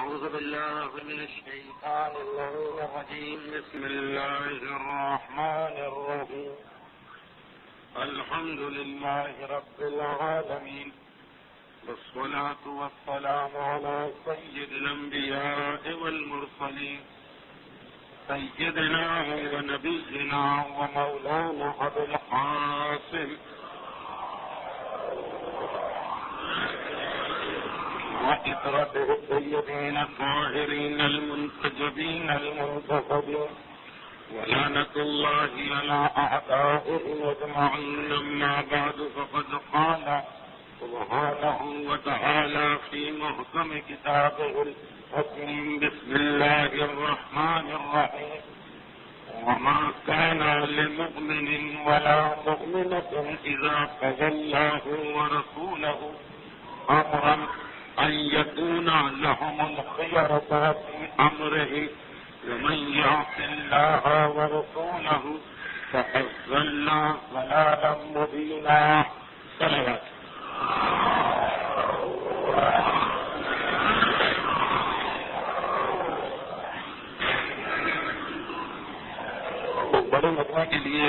أعوذ بالله من الشيطان الرجيم. بسم الله الرحمن الرحيم. الحمد لله رب العالمين، والصلاة والسلام على سيد الأنبياء والمرسلين، سيدنا ونبينا ومولانا أبي القاسم وإطرته الطيبين الطاهرين المنتجبين المنتخبين، ولعنة الله على أعدائهم أجمعين. أما بعد، فقد قال سبحانه وتعالى في محكم كتابه الحكيم: بسم الله الرحمن الرحيم. وما كان لمؤمن ولا مؤمنة إذا قضى الله ورسوله أمرا أن يكون لهم الخيرة في أمرهم، ومن يعص الله ورسوله فقد ضل ضلالا مبينا. صلوات. بڑے مجمع کے لیے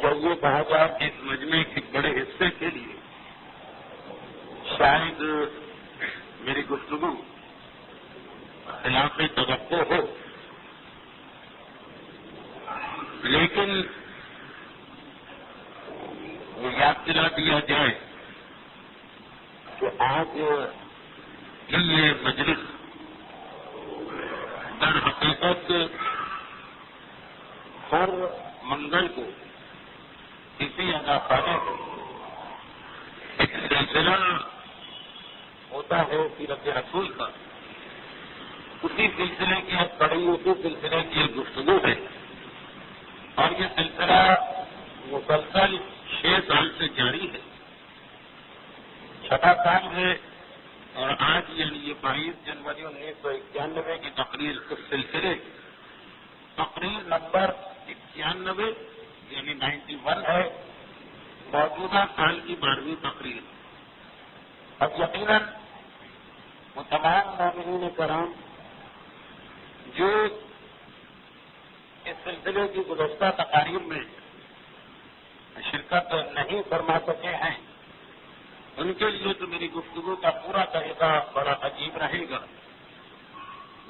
یا یہ کہا جائے کہ اس مجمع کے بڑے حصے کے لیے شاید میری گفتگو خلاف توقع ہو، لیکن یہ یاد دلا دیا جائے کہ آج کی یہ مجلس در حقیقت ہر منگل کو کسی اداکارے کو ایک سلسلہ ہوتا ہے سیرت رسول کا، اسی سلسلے کی ایک پڑھی اسی سلسلے کی ایک گفتگو ہے، اور یہ سلسلہ مسلسل 6 سال سے جاری ہے، 6واں سال ہے، اور آج یعنی یہ 22 جنوری 1991 کی تقریر اس سلسلے تقریر نمبر 91 یعنی 91 ہے، موجودہ سال کی 12ویں تقریر۔ اب یقیناً وہ تمام مومنین کرام جو اس سلسلے کی گزشتہ تقاریب میں شرکت نہیں فرما سکے ہیں، ان کے لیے تو میری گفتگو کا پورا طریقہ بڑا عجیب رہے گا۔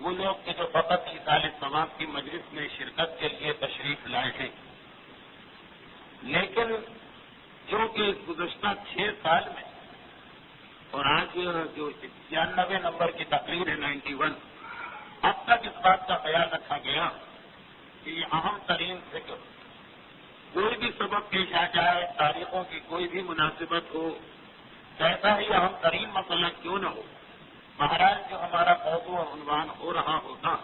وہ لوگ کہ جو فقط ایصال ثواب کی مجلس میں شرکت کے لیے تشریف لائے ہیں، لیکن چونکہ اس گزشتہ 6 سال میں اور آج جو 91 نمبر کی تقریر ہے 91، اب تک اس بات کا خیال رکھا گیا کہ یہ اہم ترین ذکر، کوئی بھی سبب پیش آ جائے، تاریخوں کی کوئی بھی مناسبت ہو، کیسا ہی اہم ترین مسئلہ کیوں نہ ہو، بہرحال جو ہمارا موضوع اور عنوان ہو رہا ہوتا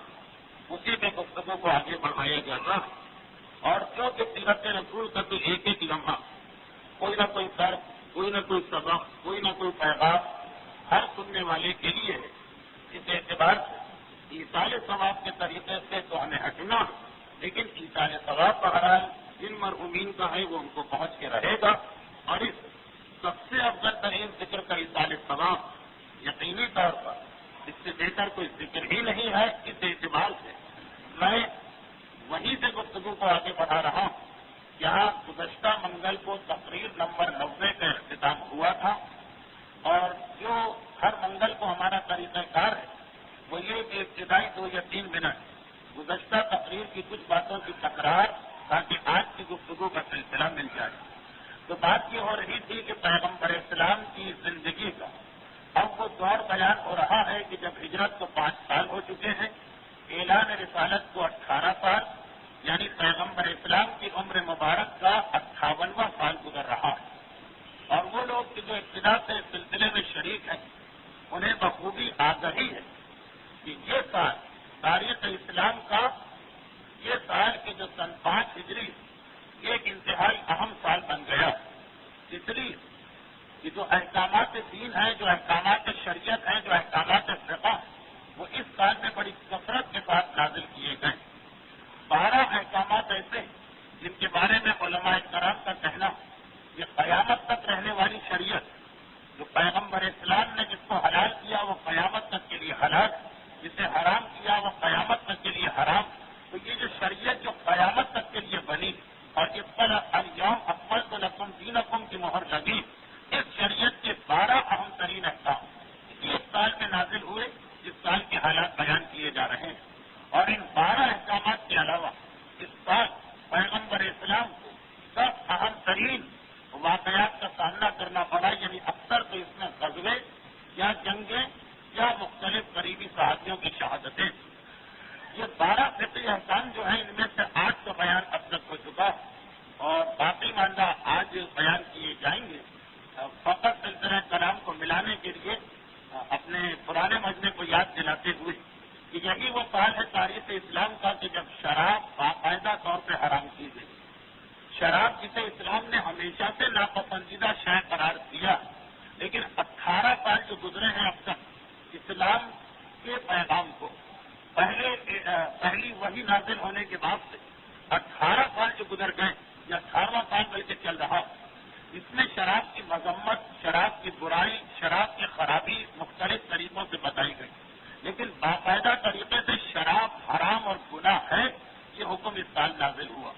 اسی پہ گفتگو کو آگے بڑھایا جاتا، اور کیونکہ سیرت رسول کا تو ایک ایک لمحہ کوئی نہ کوئی فرق، کوئی نہ کوئی سبق، کوئی نہ کوئی پیغام ہر سننے والے کے لیے ہے، اس اعتبار سے ایصال ثواب کے طریقے سے تو ہمیں ہٹنا، لیکن ایصال ثواب بہرحال جن مرحومین کا ہے وہ ان کو پہنچ کے رہے گا، اور اس سب سے افضل ترین ذکر کا ایصال ثواب یقینی طور پر اس سے بہتر کوئی ذکر ہی نہیں ہے۔ اس اعتبار سے میں وہیں سے گفتگو کو آگے بڑھا رہا ہوں جہاں گزشتہ منگل کو تقریر نمبر 90 کا اختتام ہوا تھا، اور جو ہر منگل کو ہمارا طریقہ کار ہے وہ یہ کہ ابتدائی 2 یا 3 منٹ گزشتہ تقریر کی کچھ باتوں کی تکرار تاکہ آج کی گفتگو کا سلسلہ مل جائے۔ تو بات یہ ہو رہی تھی کہ پیغمبر اسلام کی زندگی کا اب وہ دور بیان ہو رہا ہے کہ جب ہجرت کو 5 سال ہو چکے ہیں، اعلان رسالت کو 18 سال، یعنی پیغمبر اسلام کی عمر مبارک کا 58واں سال گزر رہا ہے، اور وہ لوگ جو ابتدا سے اس سلسلے میں شریک ہیں انہیں بخوبی آگاہی ہے کہ یہ سال تاریخ اسلام کا، یہ سال کے جو سن 5 ہجری ایک انتہائی اہم سال بن گیا، اس لیے کہ جو احکامات دین ہیں، جو احکامات شریعت ہیں، جو احکامات فقہ ہیں، وہ اس سال میں بڑی کثرت کے ساتھ نازل کیے گئے۔ 12 احکامات ایسے جن کے بارے میں علماء کرام کا کہنا یہ قیامت تک رہنے والی شریعت، جو پیغمبر اسلام نے جس کو حلال کیا وہ حالات بیان کیے جا رہے ہیں، اور ان 12 احکامات کے علاوہ اس سال پیغمبر اسلام کو سب اہم ترین واقعات کا سامنا کرنا پڑا، یعنی اکثر تو اس میں غزوے یا جنگیں یا مختلف قریبی صحابیوں کی شہادتیں۔ یہ 12 فقہی احکام جو ہیں ان میں سے 8 کا بیان اب تک ہو چکا اور باقی ماندہ آج بیان کیے جائیں گے۔ فقط سلسلہ کلام کو ملانے کے لیے اپنے پرانے مجمع کو یاد دلاتے ہوئے کہ یہی وہ سال ہے تاریخ اسلام کا کہ جب شراب باقاعدہ طور پہ حرام کی گئی۔ شراب جسے اسلام نے ہمیشہ سے ناپسندیدہ شے قرار دیا، لیکن 18 سال جو گزرے ہیں اب تک اسلام کے پیغام کو پہلی وحی نازل ہونے کے بعد سے 18 سال جو گزر گئے یا 18واں سال بلکہ چل رہا، اس میں شراب کی مذمت، شراب کی برائی، شراب کی خرابی مختلف طریقوں سے بتائی گئی، لیکن باقاعدہ طریقے سے شراب حرام اور گناہ ہے یہ حکم اس سال نازل ہوا۔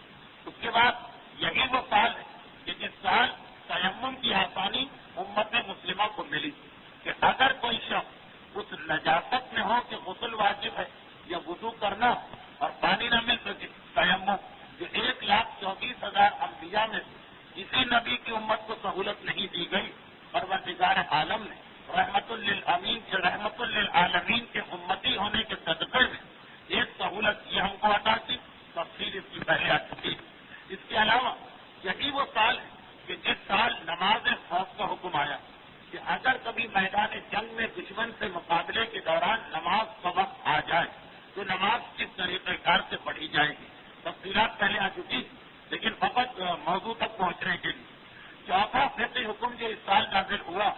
اس کے بعد یہی وہ سال ہے کہ جس سال تیمم کی آسانی امت مسلمہ کو ملی کہ اگر کوئی شخص اس نجاست میں ہو کہ غسل واجب ہے یا وضو کرنا اور پانی نہ مل سکے، تیمم جو 1,24,000 انبیاء میں سے کسی نبی کی امت کو سہولت نہیں دی گئی، پروردگار عالم نے رحمت للعالمین کے امتی ہونے کے صدقے میں ایک سہولت یہ ہم کو عطا کی، تفصیل اس کی پہلے آ چکی۔ اس کے علاوہ یہی وہ سال ہے کہ جس سال نماز خوف کا حکم آیا کہ اگر کبھی میدان جنگ میں دشمن سے مقابلے کے دوران نماز کا وقت آ جائے تو نماز کس طریقہ کار سے پڑھی جائے گی، تفصیلات پہلے آ چکی، لیکن فقط موضوع تک پہنچنے کے لیے چوتھا فقہی حکم جو اس سال نازل ہوا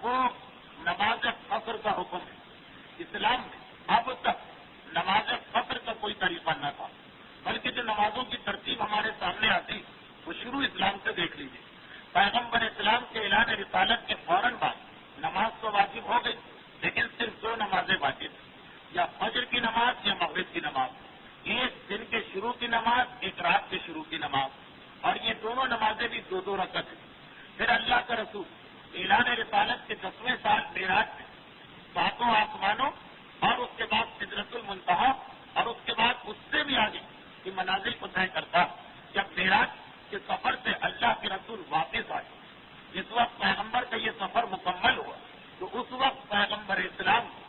وہ نماز فجر کا حکم ہے۔ اسلام میں اب تک نماز فجر کا کوئی طریقہ نہ تھا، بلکہ جو نمازوں کی ترتیب ہمارے سامنے آتی وہ شروع اسلام سے دیکھ لیجیے۔ پیغمبر اسلام کے اعلان رسالت کے فوراً بعد نماز تو واجب ہو گئی، لیکن صرف 2 نمازیں واجب، یا فجر کی نماز یا مغرب کی نماز، ایک دن کے شروع کی نماز، ایک رات کے شروع کی نماز، اور یہ دونوں نمازیں بھی 2 رکعت ہیں۔ پھر اللہ کا رسول اعلان رسالت کے 10ویں سال معراج میں 7 آسمانوں اور اس کے بعد سدرۃ المنتہا اور اس کے بعد اس سے بھی آگے کی منازل کو طے کرتا، جب معراج کے سفر سے اللہ کے رسول واپس آئے، جس وقت پیغمبر کا یہ سفر مکمل ہوا تو اس وقت پیغمبر اسلام کو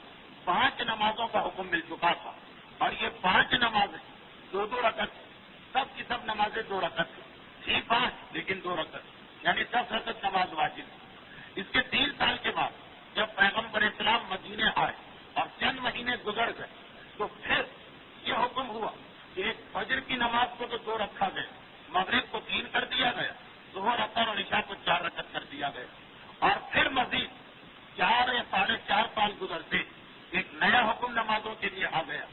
5 نمازوں کا حکم مل چکا تھا، اور یہ 5 نمازیں 2 رکعت، سب کی سب نمازیں 2 رکعت تھی، 5 لیکن 2 رکعت، یعنی 10 رکعت نماز واجب۔ اس کے 3 سال کے بعد جب پیغمبر اسلام مدینے آئے اور چند مہینے گزر گئے تو پھر یہ حکم ہوا کہ ایک فجر کی نماز کو تو 2 رکھا گیا، مغرب کو 3 کر دیا گیا، ظہر اثر اور عشاء کو 4 رکعت کر دیا گیا، اور پھر مزید 4 یا 4.5 سال گزرتے ایک نیا حکم نمازوں کے لیے آ گیا۔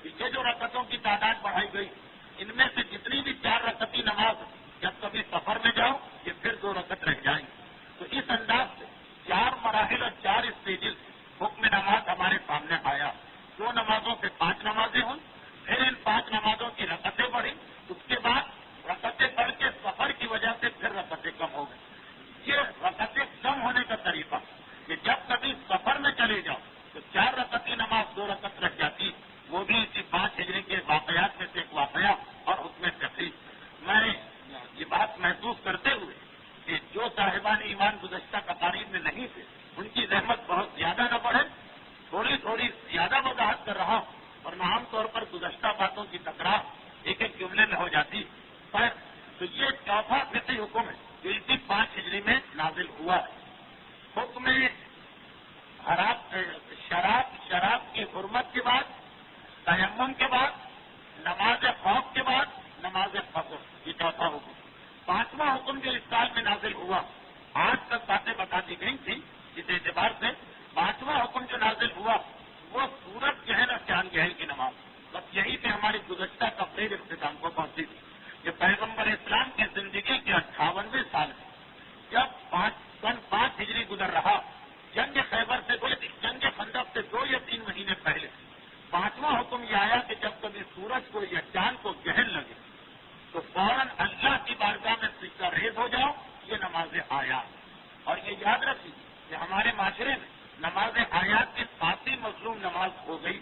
یہ جو رکعتوں کی تعداد بڑھائی گئی، ان میں سے جتنی بھی 4 رکعتی نماز جب کبھی سفر میں جاؤ یہ پھر 2 رکعت رہ جائیں گے۔ تو اس انداز سے 4 مراحل اور 4 اسٹیجز حکم نماز ہمارے سامنے آیا۔ 2 نمازوں سے 5 نمازیں ہوئی، پھر ان 5 نمازوں کی رکعتیں بڑھی، اس کے بعد رکعتیں بڑھ کے سفر کی وجہ سے پھر رکعتیں کم ہو گئی۔ یہ رکعتیں کم ہونے کا طریقہ کہ جب کبھی سفر میں چلے جاؤ تو 4 رکعتی نماز 2 رکعت رہ جاتی، وہ بھی اسی 5 ہجری کے واقعات میں سے ایک واقعہ اور حکم فقہی۔ میں یہ بات محسوس کرتے ہوئے کہ جو صاحبان ایمان گزشتہ تقاریب میں نہیں تھے ان کی زحمت بہت زیادہ نہ بڑھے، تھوڑی زیادہ وضاحت کر رہا ہوں، اور میں عام طور پر گزشتہ باتوں کی تکرار ایک جملے میں ہو جاتی۔ تو یہ چوتھا فقہی حکم ہے جو اسی 5 ہجری میں نازل ہوا ہے۔ حکم شراب کی حرمت کے بعد، تیمم کے بعد، نماز خوف کے بعد نماز فجر، یہ چوتھا حکم۔ 5واں حکم جو اس سال میں نازل ہوا، آج تک باتیں بتا دی گئی تھی، اس اعتبار سے 5واں حکم جو نازل ہوا وہ سورج گہن اور چاند گہن کی نماز، بس یہی پہ ہماری گزشتہ تقریر اختتام کو پہنچی تھی کہ پیغمبر اسلام کی زندگی کے 58ویں سال میں جب 5 ہجری گزر رہا، جنگ خیبر سے جنگ خندق سے 2 یا 3 مہینے پہلے 5واں حکم یہ آیا کہ جب کبھی سورج کو یا چاند کو گہن لگے تو فوراً اللہ کی بارگاہ میں سجدہ ریز ہو جاؤ، یہ نماز آیات۔ اور یہ یاد رکھیے کہ ہمارے معاشرے میں نماز آیات کی خاصی مظلوم نماز نماز ہو گئی.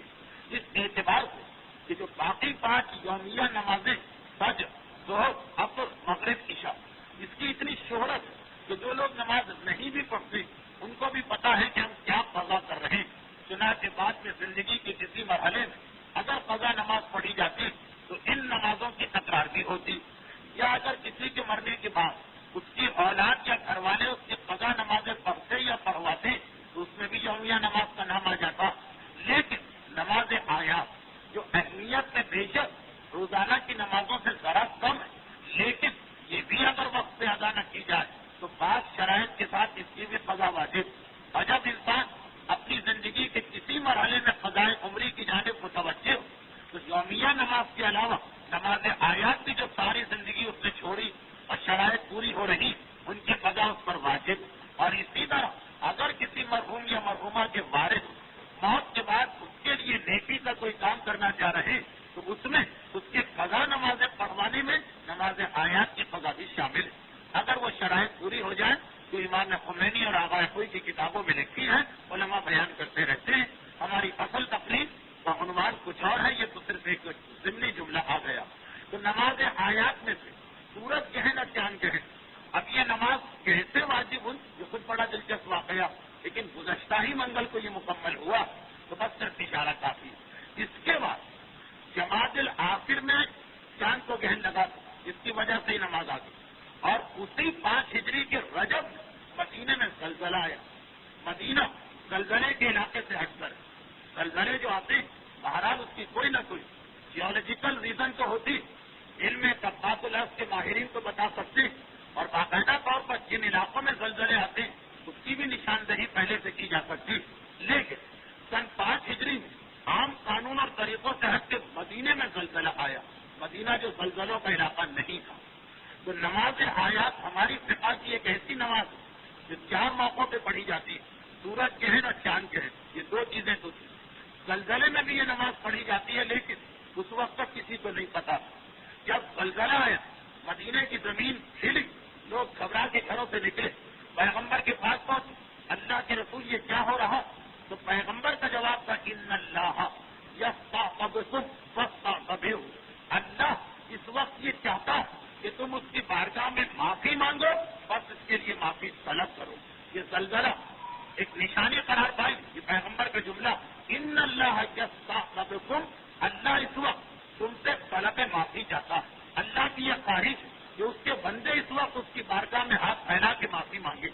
اس اعتبار سے کہ جو باقی 5 یومیہ نمازیں فجر، ظہر، عصر، مغرب، عشاء، اس کی اتنی شہرت ہے کہ جو لوگ نماز نہیں بھی پڑھتے ان کو بھی پتا ہے کہ ہم کیا قضا کر رہے ہیں. چنانچہ بعد میں زندگی کے کسی مرحلے میں اگر قضا نماز پڑھی جاتی تو ان نمازوں کی تکرار بھی ہوتی، یا اگر کسی کے مرنے کے بعد اس کی اولاد یا گھر والے اس کی قضا نمازیں پڑھتے یا پڑھواتے تو اس میں بھی یومیہ نماز کا نام آ جاتا. لیکن نماز آیات جو اہمیت میں بے شک روزانہ کی نمازوں سے ذرا کم ہے، لیکن یہ بھی اگر وقت سے ادا نہ کی جائے تو بعض شرائط کے ساتھ اس کی بھی قضا واجب. اور جب انسان اپنی زندگی کے کسی مرحلے میں قضائے عمری کی جانب متوجہ ہو تو یومیہ نماز کے علاوہ نماز آیات کی جو ساری زندگی اس نے چھوڑی اور شرائط پوری ہو رہی ان کی قضا اس پر واجب. اور اسی طرح اگر کسی مرحوم یا مرحومہ کے وارث موت کے بعد اس کے لیے نیکی کا کوئی کام کرنا چاہ رہے تو اس میں اس کے قضا نمازیں پڑھوانے میں نماز آیات کی قضا بھی شامل ہے. اگر وہ شرائط پوری ہو جائے تو امام خمینی اور آغا خوئی کی کتابوں میں لکھی ہے، علماء بیان کرتے رہتے ہیں. ہماری اصل تقریر کا عنوان کچھ اور ہے، یہ تو صرف ایک ضمنی جملہ آ گیا. تو نماز آیات میں سے سورج گہن اور چاند گہن، اب یہ نماز کیسے واجب ہوئی یہ خود بڑا دلچسپ واقعہ، لیکن گزشتہ ہی منگل کو یہ مکمل ہوا تو بس صرف اشارہ کافی. اس کے بعد جماعت الآخر میں چاند کو گہن لگا، جس کی وجہ سے ہی نماز آ گئی. اور اسی 5 ہجری کے رجب مدینے میں زلزلہ آیا. مدینہ زلزلے کے علاقے سے ہٹ کر، زلزلے جو آتے ہیں بہرحال اس کی کوئی نہ کوئی جیولوجیکل ریزن تو ہوتی، علم طبقات الارض کے ماہرین کو بتا سکتے ہیں، اور باقاعدہ طور پر جن علاقوں میں زلزلے آتے ہیں اس کی بھی نشاندہی پہلے سے کی جا سکتی. لیکن سن 5 ہجری میں عام قانون اور طریقوں سے ہٹ کے مدینے میں زلزلہ آیا. مدینہ جو زلزلوں کا علاقہ نہیں تھا. تو نماز آیات ہماری فقہ کی ایک ایسی نماز ہے جو 4 موقعوں پہ پڑھی جاتی ہے، سورج گہن اور چاند گہن، یہ 2 چیزیں تو تھیں. زلزلے میں بھی یہ نماز پڑھی جاتی ہے، لیکن اس وقت تک کسی کو نہیں پتا. جب زلزلہ آیا مدینے کی زمین ہلی، لوگ گھبرا کے گھروں سے نکلے، پیغمبر کے پاس پہنچے، اللہ کے رسول یہ کیا ہو رہا؟ تو پیغمبر کا جواب تھا ان اللہ یستعقبکم فاستعقبوہ، اللہ اس وقت یہ چاہتا ہے کہ تم اس کی بارگاہ میں معافی مانگو، بس اس کے لیے معافی طلب کرو. یہ زلزلہ ایک نشانی قرار پائی، یہ پیغمبر کا جملہ ان اللہ یستعقبکم، اللہ اس وقت تم سے طلب معافی چاہتا ہے. اللہ کی یہ خواہش کہ اس کے بندے اس وقت اس کی بارگاہ میں ہاتھ پھیلا کے معافی مانگے.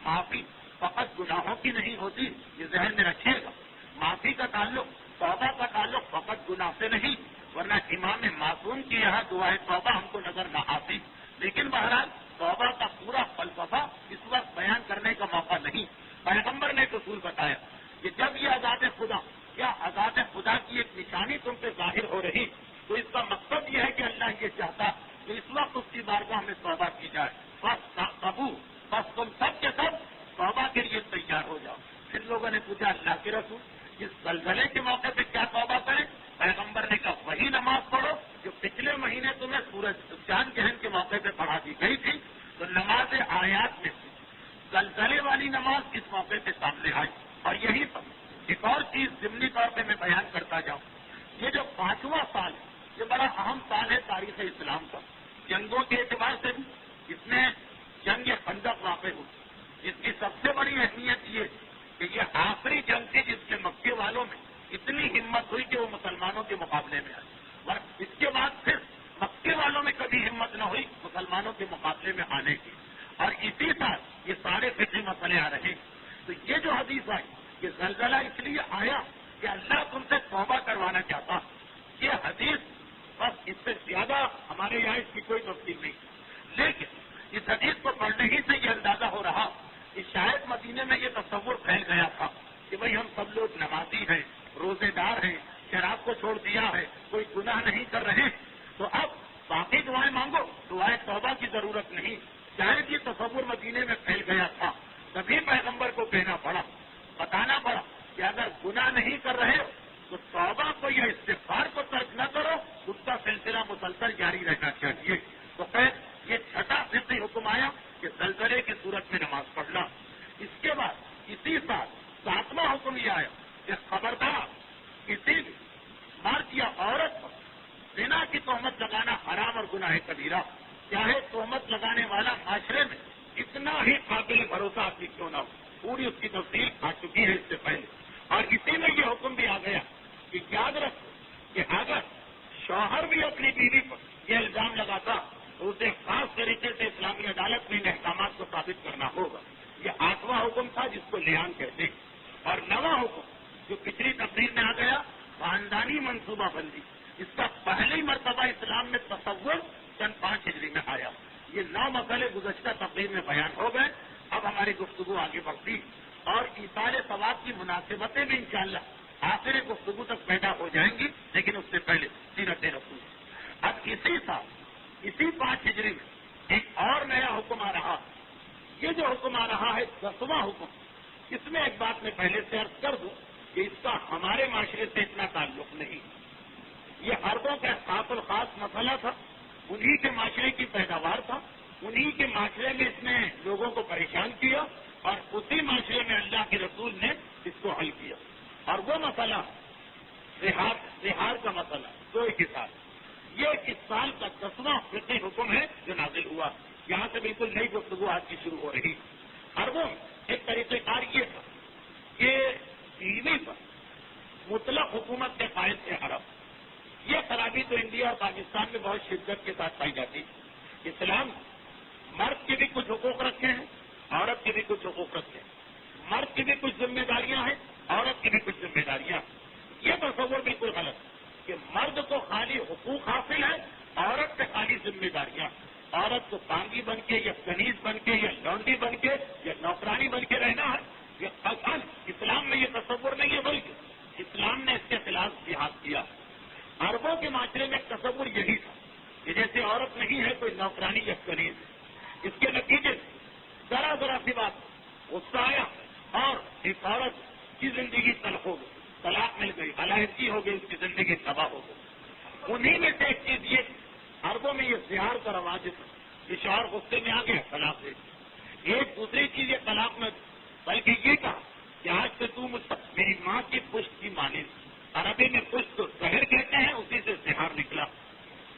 معافی فقط گناہوں کی نہیں ہوتی، یہ ذہن میں رکھیے گا. معافی کا تعلق، توبہ کا تعلق فقط گناہ سے نہیں، ورنہ امام معصوم کی یہاں دعائے توبہ ہم کو نظر نہ آتی. لیکن بہرحال توبہ کا پورا فلسفہ اس وقت بیان کرنے کا موقع نہیں. پیغمبر نے اصول بتایا کہ جب یہ عذاب خدا یا عذاب خدا کی ایک نشانی تم پہ ظاہر ہو رہی تو اس کا مقصد یہ ہے کہ اللہ یہ چاہتا کہ اس وقت اس کی بارگاہ میں توبہ کی جائے. بس تم سب کے سب توبہ کے لیے تیار ہو جاؤ. پھر لوگوں نے پوچھا اللہ کے رسول اس زلزلے کے موقع پہ کیا توبہ کریں؟ پیغمبر نے کہا وہی نماز پڑھو جو پچھلے مہینے تمہیں سورج چاند گہن کے موقع پہ پڑھا دی گئی تھی. تو نماز آیات میں سے زلزلے والی نماز اس موقع پہ سامنے آئی. اور یہی پر ایک اور چیز ضمنی طور پہ میں بیان کرتا جاؤں، یہ جو 5واں سال ہے یہ بڑا اہم سال ہے تاریخ اسلام کا. جنگوں کے اعتبار سے بھی اس میں جنگ خندق واقع ہوئی. اس کی سب سے بڑی اہمیت یہ کہ یہ آخری جنگ تھی جس کے مکے والوں میں اتنی ہمت ہوئی کہ وہ مسلمانوں کے مقابلے میں آئے. اور اس کے بعد پھر مکے والوں میں کبھی ہمت نہ ہوئی مسلمانوں کے مقابلے میں آنے کی. اور اسی ساتھ یہ سارے فکری مسئلے آ رہے ہیں. تو یہ جو حدیث آئی کہ زلزلہ اس لیے آیا کہ اللہ تم سے توبہ کروانا چاہتا، یہ حدیث بس اس سے زیادہ ہمارے یہاں اس کی کوئی تفصیل نہیں. لیکن اس حدیث کو پڑھنے ہی سے یہ اندازہ ہو رہا کہ شاید مدینے میں یہ تصور پھیل گیا تھا کہ بھئی ہم سب لوگ نمازی ہیں، روزے دار ہیں، شراب کو چھوڑ دیا ہے، کوئی گناہ نہیں کر رہے، تو اب باقی دعائیں مانگو، دعائیں توبہ کی ضرورت نہیں. شاید یہ تصور مدینے میں پھیل گیا تھا، تبھی پیغمبر کو کہنا پڑا، بتانا پڑا کہ اگر گناہ نہیں کر رہے تو توبہ کو یا استغفار کو ترک نہ کرو، اس کا سلسلہ مسلسل جاری رہنا چاہیے. تو خیر یہ 6واں فقہی حکم آیا کہ زلزلے کی صورت میں نماز پڑھنا. اس کے بعد اسی سال 7واں حکم یہ آیا کہ خبردار کسی بھی مرد یا عورت پر زنا کی تہمت لگانا حرام اور گناہ کبیرہ، چاہے تہمت لگانے والا معاشرے میں اتنا ہی قابل بھروسہ آدمی کیوں نہ ہو، پوری اس کی تفصیل آ چکی ہے اس سے پہلے، اور اسی میں یہ حکم بھی آ گیا کہ یاد رکھو کہ اگر شوہر بھی اپنی بیوی پر یہ الزام لگاتا تو اسے خاص طریقے سے اسلامی عدالت میں ان احکامات کو ثابت کرنا ہوگا۔ یہ 8واں حکم تھا جس کو لیان کہتے ہیں، اور 9واں حکم جو پچھلی تقریر میں آ گیا خاندانی منصوبہ بندی، اس کا پہلی مرتبہ اسلام میں تصور سن 5 ہجری میں آیا۔ یہ 9 مسئلے گزشتہ تقریر میں بیان ہو گئے، اب ہماری گفتگو آگے بڑھتی اور ایصال ثواب کی مناسبتیں بھی انشاءاللہ آخر گفتگو تک پیدا ہو جائیں گی، لیکن اس سے پہلے سیرت رسول۔ اب اسی سال اسی 5 ہجری میں ایک اور نیا حکم آ رہا، یہ جو حکم آ رہا ہے 10واں حکم، اس میں ایک بات میں پہلے سے عرض کر دوں کہ اس کا ہمارے معاشرے سے اتنا تعلق نہیں، یہ عربوں کا خاص الخاص مسئلہ تھا، انہی کے معاشرے کی پیداوار تھا، انہی کے معاشرے میں اس نے لوگوں کو پریشان کیا اور اسی معاشرے میں اللہ کے رسول نے اس کو حل کیا، اور وہ مسئلہ زہار کا مسئلہ کوئی کے ساتھ، یہ اس سال کا 10واں فقہی حکم ہے جو نازل ہوا۔ یہاں سے بالکل نئی گفتگو آج کی شروع ہو رہی۔ عربوں ایک طریقہ کار یہ تھا کہ بیوی پر مطلق حکومت کے قائد تھے عرب، یہ خرابی تو انڈیا اور پاکستان میں بہت شدت کے ساتھ پائی جاتی۔ اسلام مرد کے بھی کچھ حقوق رکھے ہیں، عورت کے بھی کچھ حقوق رکھے ہیں، مرد کی بھی کچھ ذمہ داریاں ہیں، عورت کی بھی کچھ ذمہ داریاں۔ یہ تصور بالکل غلط کہ مرد کو خالی حقوق حاصل ہے، عورت سے خالی ذمہ داریاں، عورت کو بانگی بن کے یا کنیز بن کے یا لونڈی بن کے یا نوکرانی بن کے رہنا ہے، یہ اصل اسلام میں یہ تصور نہیں ہے، بلکہ اسلام نے اس کے خلاف جہاد کیا۔ عربوں کے معاشرے میں تصور یہی تھا کہ جیسے عورت نہیں ہے کوئی نوکرانی یا کنیز، اس کے نتیجے ذرا ذرا سی بات غصہ آیا اور ایک عورت کی زندگی تلخ ہو گئی، طلاق مل گئی، علیحدگی ہو گئی، اس کی زندگی تباہ ہو گئی۔ انہیں میں سے ایک چیز یہ عربوں میں یہ زہار کا رواج تھا کہ شوہر غصے میں آ گیا طلاق دے، ایک دوسری چیز یہ طلاق میں بلکہ یہ کہا کہ آج سے تو مجھ پر میری ماں کی پشت کی مانند، عربی میں پشت کو زہر کہتے ہیں، اسی سے زہار نکلا۔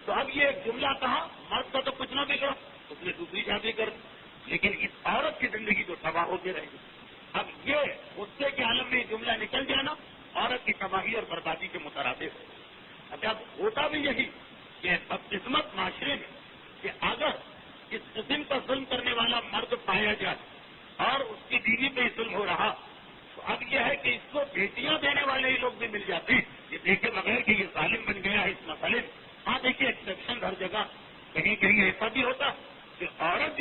تو اب یہ ایک جملہ کہا، مرد کا تو کچھ نہ بگڑا، اس نے دوسری شادی کر دی، لیکن اس عورت کی زندگی تو تباہ ہو کے رہے گی۔ اب یہ غصے کے عالم میں یہ جملہ نکل جانا عورت کی تباہی اور بربادی کے مترادف ہے۔ اچھا ہوتا بھی یہی کہ بدقسمت معاشرے میں کہ اگر اس قسم کا ظلم کرنے والا مرد پایا جائے اور اس کی بیوی پہ ظلم ہو رہا، تو اب یہ ہے کہ اس کو بیٹیاں دینے والے ہی لوگ بھی مل جاتے ہیں، یہ دیکھے بغیر کہ یہ ظالم بن گیا ہے اس مسئلے میں۔ ہاں دیکھیے ایکسیپشن ہر جگہ کہیں کہیں ایسا بھی ہوتا کہ عورت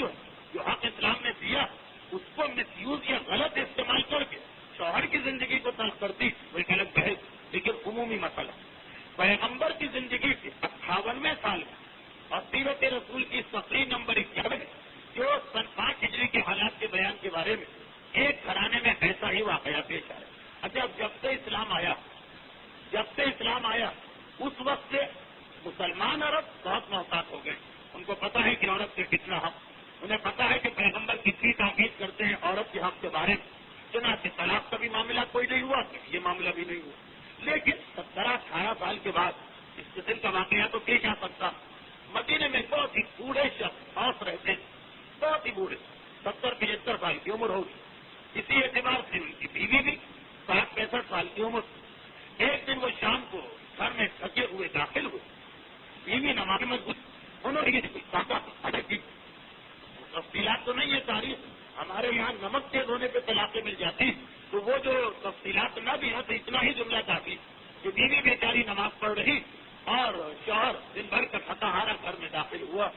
جو حق اسلام نے دیا اس کو مس یوز یا غلط استعمال کر کے شوہر کی زندگی کو تلخ کرتی، وہ ایک الگ بحث، لیکن عمومی مسئلہ پیغمبر کی زندگی کے 58ویں سال میں اور سیرت رسول کی صفحہ نمبر 51 جو سن 5 ہجری کے حالات کے بیان کے بارے میں ایک گھرانے میں ایسا ہی واقعہ پیش آیا۔ اچھا جب سے اسلام آیا اس وقت سے مسلمان عرب بہت محتاط ہو گئے، ان کو پتا ہے کہ عورت سے کتنا حق، انہیں پتا ہے کہ پیغمبر کتنی تاکید کرتے ہیں عورت کے حق کے بارے میں، چنانچہ طلاق کا بھی معاملہ کوئی نہیں ہوا، یہ معاملہ بھی نہیں ہوا۔ لیکن 17-18 سال کے بعد اس قسم کا واقعہ تو پیش آ سکتا۔ مدینے میں بہت ہی بوڑھے شخص خاص رہتے ہیں، بہت ہی بوڑھے، 70-75 سال کی عمر ہوگی، اسی اعتبار سے ان کی بیوی بھی 60-65 سال کی عمر۔ ایک دن وہ شام کو گھر میں تھکے ہوئے داخل ہوئے، بیوی نماز میں انہوں نے کی تفصیلات تو نہیں ہے تاریخ، ہمارے یہاں نمک تیز ہونے پہ طلاقیں مل جاتی ہیں، تو وہ جو تفصیلات نہ بھی ہو تو اتنا ہی جملہ کافی کہ بیوی بیچاری نماز پڑھ رہی اور شوہر دن بھر کا تھکا ہارا گھر میں داخل ہوا،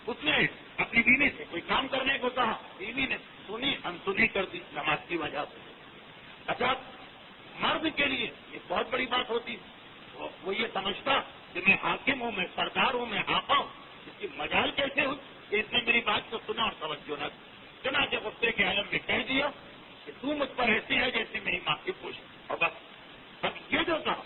اس نے اپنی بیوی سے کوئی کام کرنے کو کہا، بیوی نے سنی انسنی کر دی نماز کی وجہ سے۔ اچھا مرد کے لیے یہ بہت بڑی بات ہوتی، وہ یہ سمجھتا کہ میں حاکم ہوں، میں سردار ہوں، میں آقا ہوں، اس کی مجال کیسے ہوئی کہ اس نے میری بات کو سنا اور توجہ نہ دی، چنانچہ غصے کے عالم میں کہہ دیا کہ تو مجھ پر ایسی ہے جیسے میری ماں کی پوچھ، اور بس۔ اب یہ جو کہا،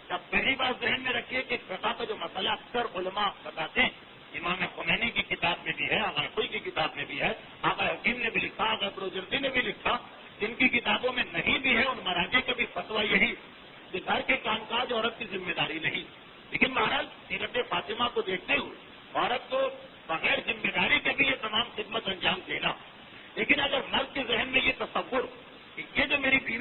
اب پہلی بات ذہن میں رکھیے کہ فقہ کا جو مسئلہ اکثر علماء بتاتے ہیں، امام خمینی کی کتاب میں بھی ہے، آغا کوئی کی کتاب میں بھی ہے، آغا حکیم نے بھی لکھا، آغا بروجردی نے بھی لکھا، جن کی کتابوں میں نہیں بھی ہے ان مراجع کا بھی فتویٰ یہی کہ گھر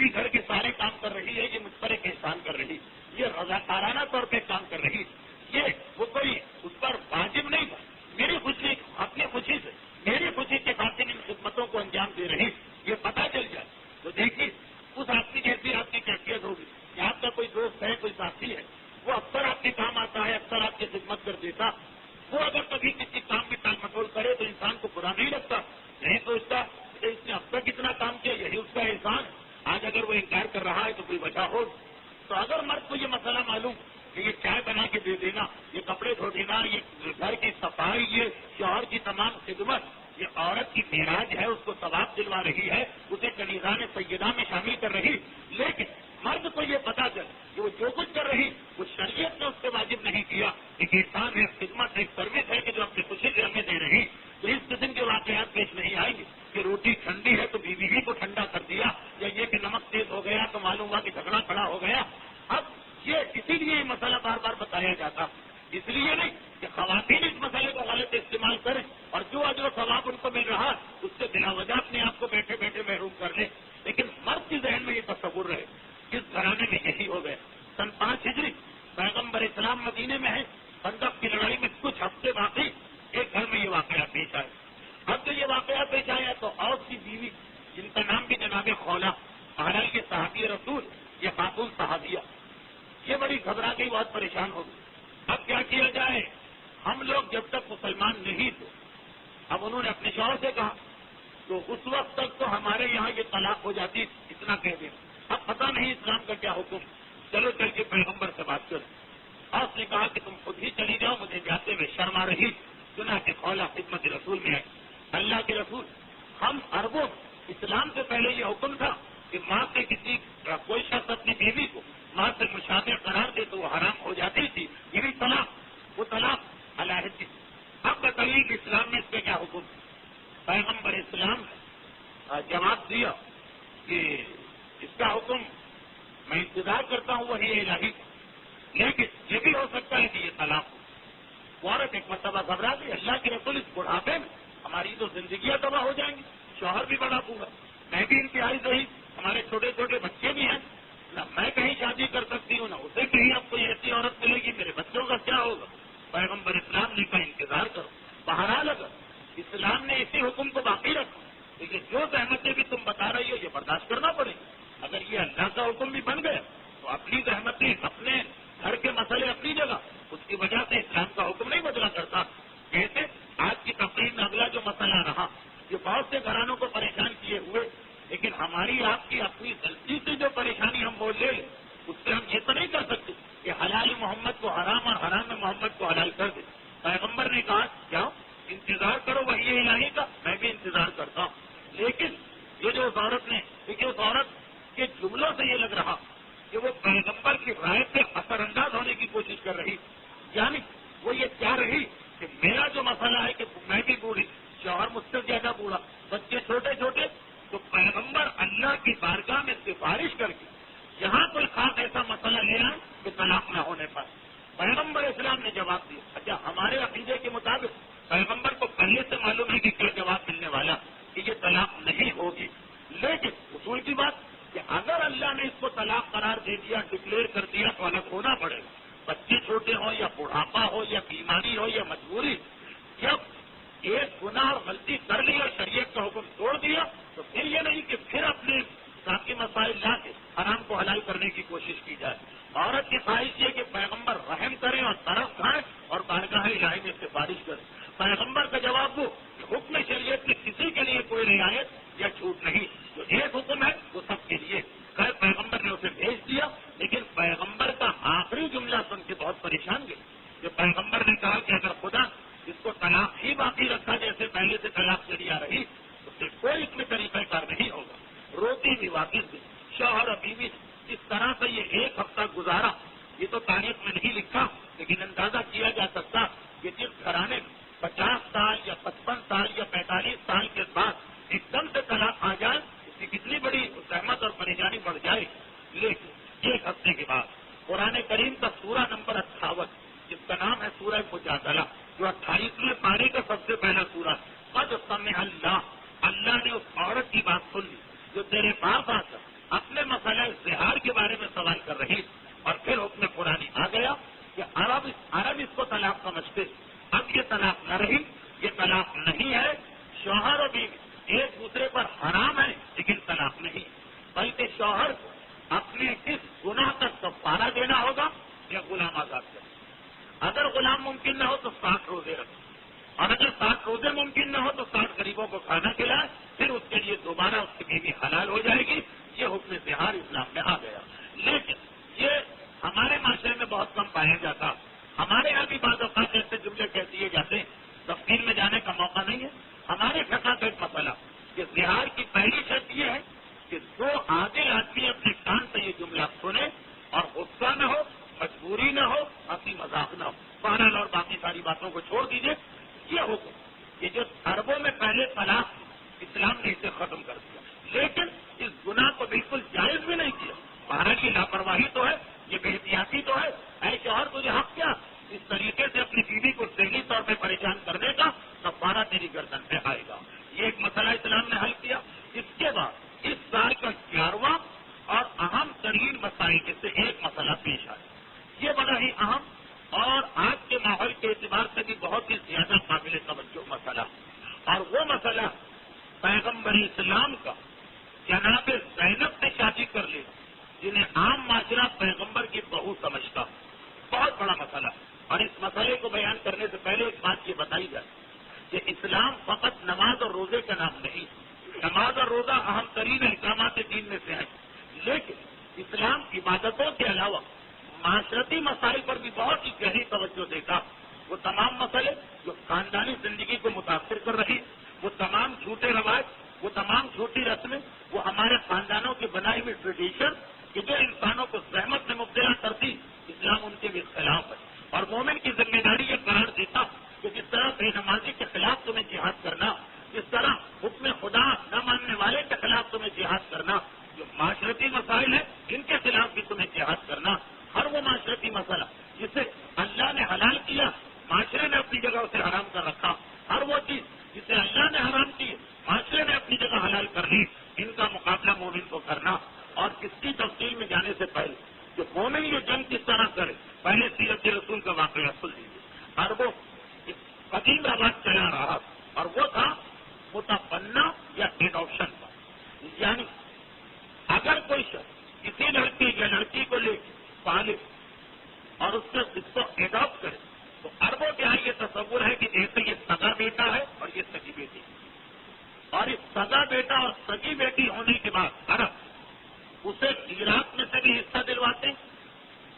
بیوی گھر کے سارے کام کر رہی ہے، یہ مجھ پر ایک احسان کر رہی، یہ رضاکارانہ طور پہ کام کر رہی، یہ وہ کوئی اس پر واجب نہیں تھا، میری خوشی اپنی خوشی سے میری خوشی کے خاطر ان خدمتوں کو انجام دے رہی، یہ پتہ چل جائے تو دیکھیے اس آدمی جیسی آپ کی کیفیت ہوگی کہ آپ کا کوئی دوست ہے، کوئی ساتھی ہے، وہ اکثر آپ کے کام آتا ہے، اکثر آپ کی خدمت کر دیتا، وہ اگر کبھی کسی کام میں ٹال مٹول کرے تو انسان کو برا نہیں لگتا، نہیں سوچتا کہ اس نے اب تک کتنا کام کیا، یہی اس کا احسان، آج اگر وہ انکار کر رہا ہے تو کوئی وجہ ہو۔ تو اگر مرد کو یہ مسئلہ معلوم کہ یہ چائے بنا کے دے دینا، یہ کپڑے دھو دینا، یہ گھر کی صفائی، یہ شوہر کی تمام خدمت، یہ عورت کی معراج ہے، اس کو ثواب دلوا رہی ہے، اسے کنیزان سیدہ میں شامل کر رہی، لیکن مرد کو یہ پتا چل کہ وہ جو کچھ کر رہی وہ شریعت نے اس سے واجب نہیں کیا، ایک احسان ہے، خدمت ایک سروس ہے کہ جو اپنی خوشی سے ہمیں دے رہی، تو اس قسم کے واقعات پیش نہیں آئیں گے کہ روٹی ٹھنڈی ہے تو بیوی ہی کو ٹھنڈا کر دیا، یا یہ کہ نمک تیز ہو گیا تو معلوم ہوا کہ جھگڑا کھڑا ہو گیا۔ اب یہ اسی لیے یہ مسئلہ بار بار بتایا جاتا، اس لیے نہیں کہ خواتین اس مسئلے کو غلط استعمال کریں اور جو اجر و ثواب ان کو مل رہا اس سے بلا وجہ اپنے آپ کو بیٹھے بیٹھے محروم کر لیں، لیکن مرد کے ذہن میں یہ تصور رہے، اس گھرانے میں یہی ہو گئے۔ سن 5 ہجری پیغمبر اسلام مدینے میں ہے، خندق کی لڑائی میں کچھ ہفتے باقی ایک گھر میں یہ واقعہ پیش آئے۔ اب جو یہ واقعہ پیش آیا تو اوس کی بیوی جن کا نام بھی جناب خولا، بہرحال کے صحابی رسول، یہ خاتون صحابیہ، یہ بڑی گھبرا گئی، بہت پریشان ہو گئی۔ اب کیا کیا جائے، ہم لوگ جب تک مسلمان نہیں تھے، اب انہوں نے اپنے شوہر سے کہا تو اس وقت تک تو ہمارے یہاں یہ طلاق ہو جاتی، اتنا کہہ دیں، اب پتہ نہیں اسلام کا کیا حکم، چلو چل کے پیغمبر سے بات کرو۔ اوس نے کہا کہ تم خود ہی چلی جاؤ، مجھے جاتے ہوئے شرم آ رہی، سنا کہ خولا خدمت رسول میں ہے، اللہ کے رسول، ہم عربوں اسلام سے پہلے یہ حکم تھا کہ ماں سے کسی کوئی شخص اپنی بیوی کو ماں سے مشابہ قرار دے تو وہ حرام ہو جاتی تھی، یہ بھی طلاق، وہ طلاق علیحدہ۔ اب بتائیے کہ اسلام میں اس کا کیا حکم؟ پیغمبر اسلام نے جواب دیا کہ اس کا حکم میں انتظار کرتا ہوں وہی الہی، لیکن یہ بھی ہو سکتا ہے کہ یہ طلاق ہو۔ وہ عورت ایک مرتبہ گھبرا گئی، اللہ کے رسول اس بڑھاپے میں ہماری تو زندگیاں تباہ ہو جائیں گی، شوہر بھی بڑا پورا، میں بھی انتہائی صحیح، ہمارے چھوٹے چھوٹے بچے بھی ہیں، نہ میں کہیں شادی کر سکتی ہوں نہ اسے کہیں اب کوئی ایسی عورت ملے گی، میرے بچوں کا کیا ہوگا؟ پیغمبر اسلام نے کہا انتظار کرو، بہرحال اگر اسلام نے اسی حکم کو باقی رکھا تو یہ جو زحمتیں بھی تم بتا رہی ہو یہ برداشت کرنا پڑے گا، اگر یہ اللہ کا حکم بھی بن گیا تو اپنی زحمتیں، اپنے گھر کے مسئلے اپنی جگہ، اس کی وجہ سے اسلام کا حکم نہیں بدلا کرتا۔ کیسے آج کی تقریب میں اگلا جو مسئلہ رہا، یہ بہت سے گھرانوں کو پریشان کیے ہوئے، لیکن ہماری آپ کی اپنی غلطی سے جو پریشانی ہم بول لے اس سے ہم یہ تو نہیں کر سکتے کہ حلال محمد کو حرام اور حرام محمد کو حلال کر دے۔ پیغمبر نے کہا جاؤ انتظار کرو وحی الہی کا، میں بھی انتظار کرتا ہوں، لیکن یہ جو اس عورت نے، دیکھیے اس عورت کے جملوں سے یہ لگ رہا کہ وہ پیغمبر کی رائے سے اثر انداز ہونے کی کوشش کر رہی، یعنی وہ یہ چاہ رہی کہ میرا جو مسئلہ ہے کہ میں بھی بوڑھی، شوہر مجھ سے زیادہ بوڑھا، بچے چھوٹے چھوٹے، تو پیغمبر اللہ کی بارگاہ میں سفارش کر کے یہاں کوئی خاص ایسا مسئلہ لے آئے کہ طلاق نہ ہونے پر۔ پیغمبر اسلام نے جواب دیا، اچھا ہمارے عقیدے کے مطابق پیغمبر کو پہلے سے معلوم ہے کہ کیا جواب ملنے والا کہ یہ طلاق نہیں ہوگی، لیکن اصول کی بات کہ اگر اللہ نے اس کو طلاق قرار دے دیا، ڈکلیئر کر دیا تو الگ ہونا پڑے گا، بچے چھوٹے ہوں یا بڑھاپا ہو یا بیماری ہو یا مجبوری، جب ایک گناہ اور غلطی کر لی اور شریعت کا حکم توڑ دیا تو پھر یہ نہیں کہ پھر اپنے ذاتی مسائل لا کے حرام کو حلال کرنے کی کوشش کی جائے۔ عورت کی خواہش یہ کہ پیغمبر رحم کریں اور طرف کھائیں اور بارگاہ الہی میں سفارش کریں۔ پیغمبر کا جواب وہ کہ حکم شریعت میں کسی کے لیے کوئی رعایت یا چھوٹ نہیں، جو ایک حکم ہے وہ سب کے لیے۔ خیر پیغمبر نے اسے بھیج دیا، لیکن پیغمبر کا آخری جملہ سن کے بہت پریشان گئے کہ پیغمبر نے کہا کہ اگر خدا اس کو طلاق ہی باقی رکھا جیسے پہلے سے طلاق چلی آ رہی تو پھر کوئی اس میں طریقہ کار نہیں ہوگا۔ روتی بھی واقف بھی، شوہر اور بیوی اس طرح سے یہ ایک ہفتہ گزارا، یہ تو تاریخ میں نہیں لکھا لیکن اندازہ کیا جا سکتا کہ جس گھرانے میں 50 سال یا 55 سال یا 45 سال کے بعد ایک دم سے طلاق آ جائے اس کی کتنی بڑی زحمت اور پریشانی بڑھ جائے۔ لیکن ایک ہفتے کے بعد قرآن کریم کا سورہ نمبر 58 جس کا نام ہے سورہ مجادلہ، جو 28ویں پارے کا سب سے پہلا سورہ، قد سمع اللہ، اللہ نے اس عورت کی بات سن لی جو تیرے پاس آ کر اپنے کے بارے میں سوال کر رہی اور پھر حکم قرآنی آ گیا کہ عرب اس کو طلاق سمجھتے. اب یہ طلاق نہ رہی، یہ طلاق نہیں ہے. شوہر اور بیوی ایک دوسرے پر حرام ہے لیکن طلاق نہیں، بلکہ شوہر کو اپنے اس گناہ کا کفارہ دینا ہوگا یا غلام آزاد کرنا. اگر غلام ممکن نہ ہو تو 60 روزے رکھیں، اور اگر 60 روزے ممکن نہ ہو تو 60 غریبوں کو کھانا کھلائے، پھر اس کے لیے دوبارہ اس کی بیوی حلال ہو جائے گی. یہ حکم زہار اسلام میں آ گیا. لیکن یہ ہمارے معاشرے میں بہت کم پایا جاتا. ہمارے یہاں بھی بعض اوقات ایسے جملے کہہ دیے جاتے ہیں، تفصیل میں جانے کا موقع نہیں ہے. ہمارے فقہ کا ایک مسئلہ کہ زہار کی پہلی شرط یہ ہے کہ دو عادل آدمی اپنے کان سے یہ جملہ سنے اور غصہ نہ ہو، مجبوری نہ ہو، ہنسی مذاق نہ ہو. بہرحال اور باقی ساری باتوں کو چھوڑ دیجیے. یہ حکم کہ جو عربوں میں پہلے طلاق اسلام نے اسے ختم کر دیا، لیکن اس گناہ کو بالکل جائز بھی نہیں کیا. بہرحال کی لاپرواہی تو ہے، یہ بے احتیاطی تو ہے. اے شوہر تجھے حق کیا اس طریقے سے اپنی بیوی کو ذہنی طور پہ پریشان کرنے کا؟ کفارہ تیری گردن پہ آئے گا. یہ ایک مسئلہ اسلام نے حل کیا. اس کے بعد اس سال کا 11واں اور اہم ترین مسائل میں سے ایک مسئلہ پیش آیا. یہ بڑا ہی اہم اور آج کے ماحول کے اعتبار سے بھی بہت ہی زیادہ قابل توجہ مسئلہ، اور وہ مسئلہ پیغمبر اسلام کا جناب زینب سے شادی کر لے جنہیں عام معاشرہ پیغمبر کی بہو سمجھتا. بہت بڑا مسئلہ. اور اس مسئلے کو بیان کرنے سے پہلے ایک بات یہ بتائی جائے کہ اسلام فقط نماز اور روزے کا نام نہیں. نماز اور روزہ اہم ترین احکامات دین میں سے ہیں، لیکن اسلام عبادتوں کے علاوہ معاشرتی مسائل پر بھی بہت ہی گہری توجہ دیتا. وہ تمام مسئلے جو خاندانی زندگی کو متاثر کر رہی، وہ تمام جھوٹے رواج، وہ تمام جھوٹی رسمیں، وہ ہمارے خاندانوں کی بنائی ہوئی ٹریڈیشن کہ جو انسانوں کو زحمت میں مبتلا کرتی، اسلام ان کے بھی خلاف ہے. اور مومن کی ذمہ داری یہ قرار دیتا کہ جس طرح بے نمازی کے خلاف تمہیں جہاد کرنا، جس طرح حکم خدا نہ ماننے والے کے خلاف تمہیں جہاد کرنا، جو معاشرتی مسائل ہیں ان کے خلاف بھی تمہیں جہاد کرنا. ہر وہ معاشرتی مسئلہ جسے اللہ نے حلال کیا، معاشرے نے اپنی جگہ اسے حرام کر رکھا. ہر وہ چیز جسے اللہ نے حرام کی، معاشرے نے اپنی جگہ حلال کر لی. ان کا مقابلہ مومن کو کرنا. اور اس کی تفصیل میں جانے سے پہلے کہ مومن یہ جنگ کس طرح کرے، پہلے سیرت رسول کا واقعہ سن لیجیے. اور وہ قدیم رواج چلا رہا اور وہ تھا متبنہ یا ایڈاپشن کا. یعنی اگر کوئی شخص کسی لڑکی یا لڑکی کو لے کے پالے اور اس کو ایڈاپٹ کرے تو عربوں کے یہاں یہ تصور ہے کہ جیسے یہ سگا بیٹا ہے اور یہ سگی بیٹی ہے، اور اس سگا بیٹا اور سگی بیٹی ہونے کے بعد عرب اسے عراق میں سے بھی حصہ دلواتے ہیں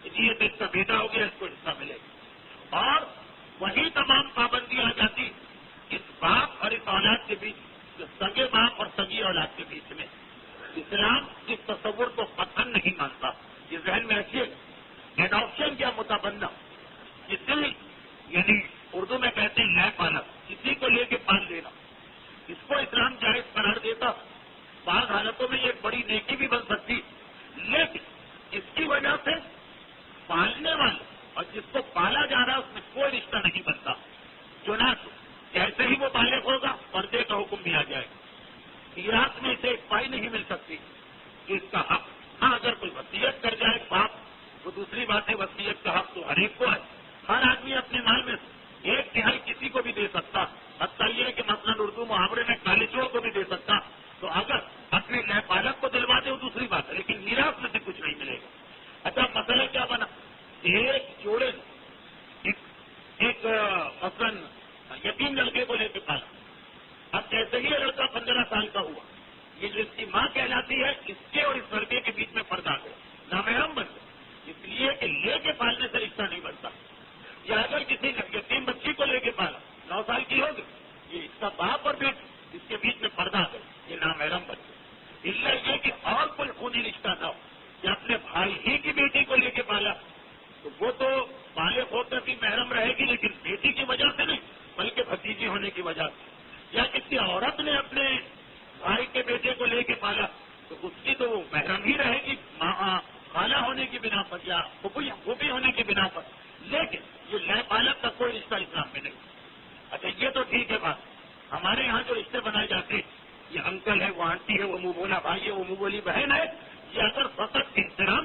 کہ یہ اس کا بیٹا ہو گیا، اس کو حصہ ملے گا. اور وہی تمام پابندیاں آ جاتی اس باپ اور اس اولاد کے بیچ، جو سگے باپ اور سگی اولاد کے بیچ میں. اسلام اس تصور کو قطعاً نہیں مانتا. یہ ذہن میں رکھیے. ایڈاپشن کیا متبنہ، کسی یعنی اردو میں کہتے ہیں نئے پالک، کسی کو لے کے پال لینا، اس کو اسلام جائز قرار دیتا. بعض حالتوں میں یہ ایک بڑی نیکی بھی بن سکتی، لیکن اس کی وجہ سے پالنے والے اور جس کو پالا جا رہا ہے اس میں کوئی رشتہ نہیں بنتا. چنانچہ جیسے ہی وہ بالغ ہوگا پردے کا حکم بھی آ جائے گا. عراق میں اسے ایک پائی نہیں مل سکتی کہ اس کا حق. ہاں اگر کوئی وصیت کر جائے باپ، وہ دوسری بات ہے، وصیت کا حق تو ہر ایک کو ہے. ہر آدمی اپنے مال میں 1/3 کسی کو بھی دے سکتا. حتیٰ یہ ہے کہ مثلاً اردو محاورے میں کالے چور کو بھی دے سکتا. تو اگر اپنے نئے پالک کو دلوا دے وہ دوسری بات ہے، لیکن میراث میں سے کچھ نہیں ملے گا. اچھا مسئلہ کیا بنا؟ ایک جوڑے ایک مثلاً یتیم لڑکے کو لے کے پالا. اب جیسے ہی یہ لڑکا 15 سال کا ہوا، یہ جو اس کی ماں کہلاتی ہے، اس کے اور اس لڑکے کے بیچ میں پردہ گیا، نامحرم بن گیا. اس لیے کہ لے کے پالنے سے رشتہ نہیں بنتا. یا اگر کسی یتیم بچی کو لے کے پالا، 9 سال کی ہوگی، یہ اس کا باپ اور بیٹی، اس کے بیچ میں پردہ گیا، یہ نامحرم بن گیا. اس لیے یہ کہ اور کوئی خونی رشتہ نہ ہو. یا اپنے بھائی ہی کی بیٹی کو لے کے پالا تو وہ تو بالغ ہو کر بھی محرم رہے گی، لیکن بیٹی کی وجہ سے نہیں بلکہ بھتیجی ہونے کی وجہ سے. یا کسی عورت نے اپنے بھائی کے بیٹے کو لے کے پالا تو اس کی تو وہ محرم ہی رہے گی خالہ ہونے کی بنا پر یا پھوپھی ہونے کی بنا پر. لیکن یہ نئے پالک کا کوئی رشتہ اسلام میں نہیں. اچھا یہ تو ٹھیک ہے بات. ہمارے یہاں جو رشتے بنائے جاتے ہیں، یہ انکل ہے، وہ آنٹی ہے، وہ منہ بولا بھائی ہے، وہ منہ بولی بہن ہے، یہ اگر فقط احترام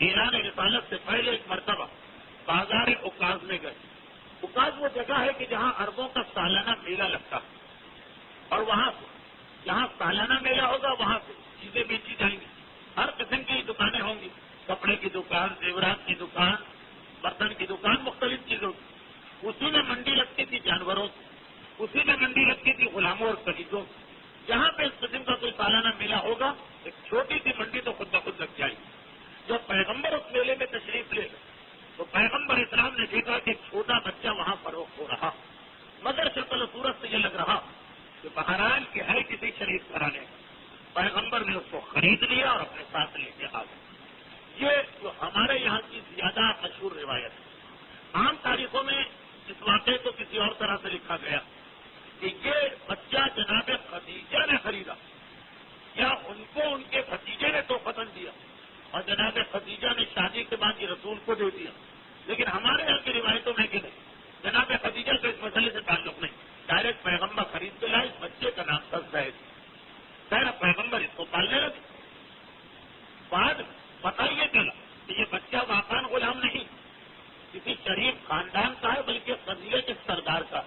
اعلان رسالت سے پہلے ایک مرتبہ بازار اوکاز میں گئے. اوکاز وہ جگہ ہے کہ جہاں اربوں کا سالانہ میلہ لگتا ہے, اور وہاں سے جہاں سالانہ میلہ ہوگا وہاں سے چیزیں بیچی جائیں گی. ہر قسم کی دکانیں ہوں گی, کپڑے کی دکان, زیورات کی دکان, برتن کی دکان, مختلف چیزوں کی. اسی میں منڈی لگتی تھی جانوروں کی, اسی میں منڈی لگتی تھی غلاموں اور خریدوں کی. جہاں پہ اس قسم کا کوئی سالانہ میلہ ہوگا ایک چھوٹی سی منڈی تو خود بخود لگ جائے گی. جب پیغمبر اس میلے میں تشریف لے گئے تو پیغمبر اسلام نے دیکھا کہ ایک چھوٹا بچہ وہاں فروخت ہو رہا, مگر شکل و صورت سے یہ لگ رہا کہ بہرحال کہ ہے کسی شریف گھرانے. پیغمبر نے اس کو خرید لیا اور اپنے ساتھ لے کے آ گئے. یہ جو ہمارے یہاں کی زیادہ مشہور روایت ہے. عام تاریخوں میں اس واقعے کو کسی اور طرح سے لکھا گیا کہ یہ بچہ جناب خدیجہ نے خریدا یا ان کو ان کے بھتیجے نے تو فتن دیا اور جناب خدیجہ نے شادی کے بعد یہ رسول کو دے دیا. لیکن ہمارے یہاں کی روایتوں میں کہ نہیں, جناب خدیجہ کو اس مسئلے سے تعلق نہیں, ڈائریکٹ پیغمبر خرید کے لائے. اس بچے کا نام تھا زید. پہلا پیغمبر اس کو پالنے لگے. بعد پتہ یہ چلا کہ یہ بچہ واقعاً غلام نہیں, کسی شریف خاندان کا ہے, بلکہ قبیلے کے سردار کا.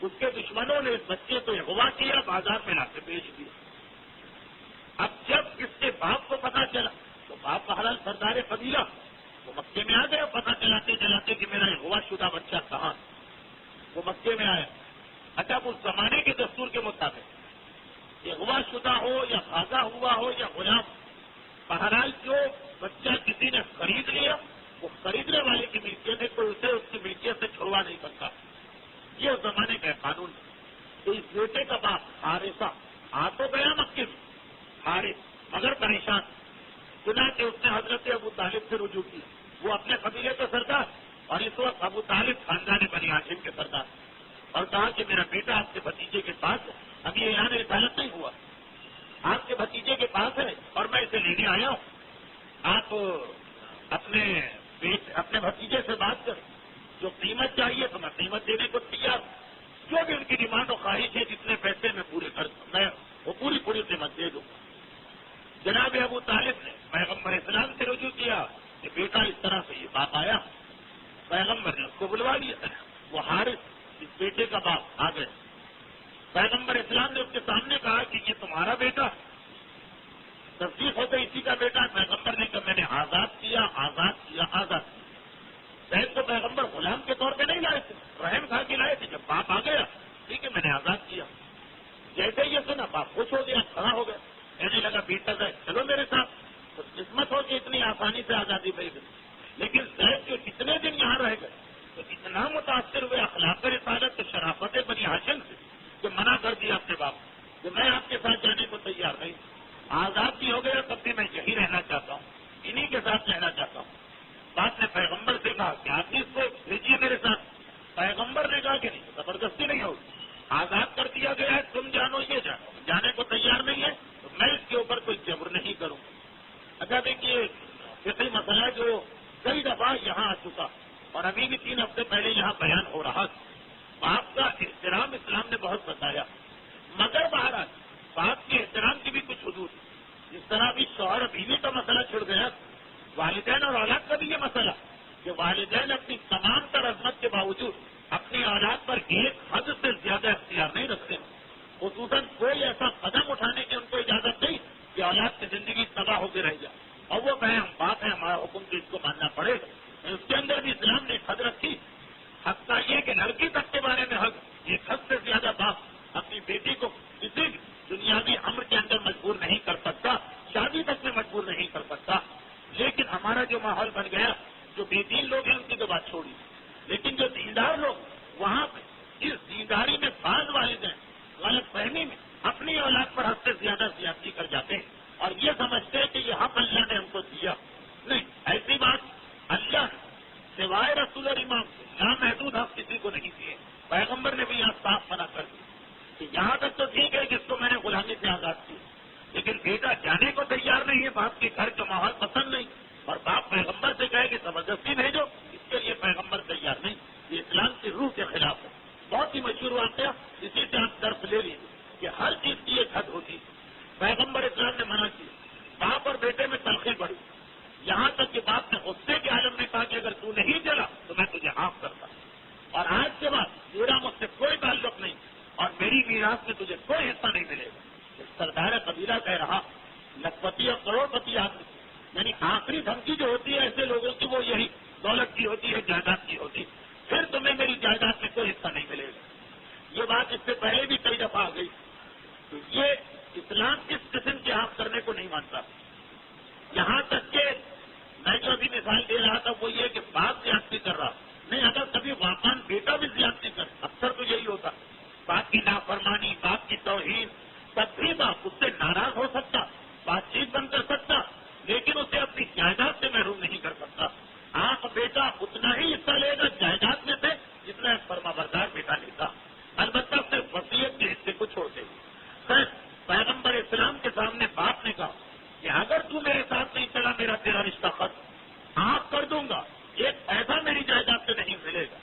اس کے دشمنوں نے اس بچے کو اغوا کیا, بازار میں لا کے بیچ دیا. اب جب اس کے باپ کو پتہ چلا تو باپ بہرحال سردار قبیلہ وہ مکے میں آ گیا پتہ چلاتے چلاتے کہ میرا اغوا شدہ بچہ کہاں. وہ مکے میں آیا. اچھا, اس زمانے کے دستور کے مطابق اغوا شدہ ہو یا خاصا ہوا ہو یا غلام, بہرحال جو بچہ کسی نے خرید لیا وہ خریدنے والے کی ملکیت ہے, کوئی اسے اس کی ملکیت سے چھڑوا نہیں سکتا. یہ اس زمانے کا قانون. تو اس بیٹے کا باپ حارثہ آ تو گیا مکے میں, حارث مگر پریشان. سنا کہ اس نے حضرت ابو طالب سے رجوع کیا. وہ اپنے قبیلے کا سردار اور اس وقت ابو طالب خاندان بنی ہاشم کے سردار, اور کہا کہ میرا بیٹا آپ کے بھتیجے کے پاس ہے, ابھی اعلان رسالت نہیں ہوا, آپ کے بھتیجے کے پاس ہے اور میں اسے لینے آیا ہوں. آپ اپنے بھتیجے سے بات کریں, جو قیمت چاہیے تو میں قیمت دینے کو تیار ہوں. جو بھی ان کی ڈیمانڈ و خواہش ہے, جتنے پیسے میں پورے کر میں وہ پوری قیمت دے دوں. جناب ابو طالب نے پیغمبر اسلام سے رجوع کیا کہ بیٹا اس طرح سے یہ بات آیا. پیغمبر نے اس کو بلوا لیا. وہ حارث اس بیٹے کا باپ آ گئے. پیغمبر اسلام نے اس کے سامنے کہا کہ یہ تمہارا بیٹا, تصدیق ہوتے اسی کا بیٹا. پیغمبر نے کہا میں نے آزاد کیا. شاید تو پیغمبر غلام کے طور پہ نہیں لائے تھے, رحم کھا کے لائے تھے. جب باپ آ گیا ٹھیک ہے میں نے آزاد کیا. جیسے یہ سنا باپ خوش ہو گیا, کھڑا ہو گیا, کہنے لگا بیٹا ہے چلو میرے ساتھ. تو قسمت ہو کہ اتنی آسانی سے آزادی مل گئی. لیکن شاید جو کتنے دن یہاں رہ گئے تو اتنا متاثر ہوئے اخلاق رسالت شرافت بنی ہاشم سے کہ منع کر دیا اپنے باپ کہ میں آپ کے ساتھ جانے کو تیار نہیں. آزاد بھی ہو گیا تب بھی میں یہی رہنا چاہتا ہوں, انہی کے ساتھ رہنا چاہتا ہوں. بات نے پیغمبر سے کہا کہ آپ اس کو بھیجیے میرے ساتھ. پیغمبر نے کہا کہ نہیں, زبردستی نہیں ہوگی, آزاد کر دیا گیا ہے, تم جانو یہ جانو. جانے کو تیار نہیں ہے تو میں اس کے اوپر کوئی جبر نہیں کروں. اچھا دیکھیے, فقہی مسئلہ جو کئی دفعہ یہاں آ چکا اور ابھی بھی 3 ہفتے پہلے یہاں بیان ہو رہا. باپ کا احترام اسلام نے بہت بتایا, مگر بہرحال باپ کے احترام کی بھی کچھ حدود. جس طرح بھی شوہر بیوی کا مسئلہ چھڑ گیا, والدین اور اولاد کا بھی یہ مسئلہ کہ والدین اپنی تمام تر عظمت کے باوجود اپنی اولاد پر ایک حد سے زیادہ اختیار نہیں رکھتے. خصوصاً کوئی ایسا قدم اٹھانے کی ان کو اجازت نہیں کہ اولاد کی زندگی تباہ ہو کے رہ جائے. اور وہ کہیں ہم باپ ہیں, ہمارا حکم تو اس کو ماننا پڑے گا. اس کے اندر بھی اسلام نے حد رکھی. حتیٰ یہ کہ لڑکی تک کے بارے میں حق, ایک حد سے زیادہ باپ اپنی بیٹی کو کسی دنیاوی امر کے اندر مجبور نہیں کر سکتا, شادی تک میں مجبور نہیں کر سکتا. لیکن ہمارا جو ماحول بن گیا, جو بے دین لوگ ہیں ان کی تو بات چھوڑی, لیکن جو دیندار لوگ وہاں پہ اس دینداری میں بعض والدین غلط فہمی میں اپنی اولاد پر حد سے زیادہ زیادتی کر جاتے ہیں اور یہ سمجھتے ہیں کہ یہ حق اللہ نے ہم کو دیا. نہیں, ایسی بات اللہ نے سوائے رسول اور امام سے نامحدود حق کسی کو نہیں دیے. پیغمبر نے بھی یہاں صاف منع کر دیا کہ یہاں تک تو ٹھیک ہے جس کو میں نے غلامی سے آزاد کیا, لیکن بیٹا جانے کو تیار نہیں ہے, باپ کے گھر کا ماحول پسند نہیں, اور باپ پیغمبر سے کہے کہ زبردستی بھیجو, اس کے لیے پیغمبر تیار نہیں. یہ اسلام کی روح کے خلاف ہے. بہت ہی مشہور واقعہ, اسی سے آپ درس لے لیجیے کہ ہر چیز کی ایک حد ہوتی. پیغمبر اسلام نے منع کیا, باپ اور بیٹے میں تلخی بڑھی, یہاں تک کہ باپ غصے کے عالم میں کہا کہ اگر تو نہیں چلا تو میں تجھے معاف کرتا، اور آج کے بعد تیرا مجھ سے کوئی تعلق نہیں اور میری میراث میں تجھے کوئی حصہ نہیں ملے گا۔ سردار قبیلہ کہہ رہا لکھپتی اور کروڑ پتی آدمی، یعنی آخری دھمکی جو ہوتی ہے ایسے لوگوں کی وہ یہی دولت کی ہوتی ہے، جائیداد کی ہوتی ہے، پھر تمہیں میری جائیداد میں کوئی حصہ نہیں ملے گا۔ یہ بات اس سے پہلے بھی کئی دفعہ آ گئی۔ تو یہ اسلام کس قسم کے آپ کرنے کو نہیں مانتا، یہاں تک کہ میں جو ابھی مثال دے رہا تھا وہ یہ کہ باپ زیادتی کر رہا نہیں، اگر کبھی واقعان بیٹا بھی زیادتی کر، اکثر تو یہی ہوتا، باپ کی نافرمانی، باپ کی توہین، تب بھی باپ اس سے ناراض ہو سکتا، بات چیت بند کر سکتا، لیکن اسے اپنی جائیداد سے محروم نہیں کر سکتا۔ آپ بیٹا اتنا ہی حصہ لے گا جائیداد میں سے جتنا ایک فرما بردار بیٹا لیتا، البتہ صرف وصیت کے حصے کو چھوڑ دے گا۔ پیغمبر اسلام کے سامنے باپ نے کہا کہ اگر تو میرے ساتھ نہیں چلا میرا تیرا رشتہ ختم، آپ کر دوں گا، ایک ایسا میری جائیداد سے نہیں ملے گا۔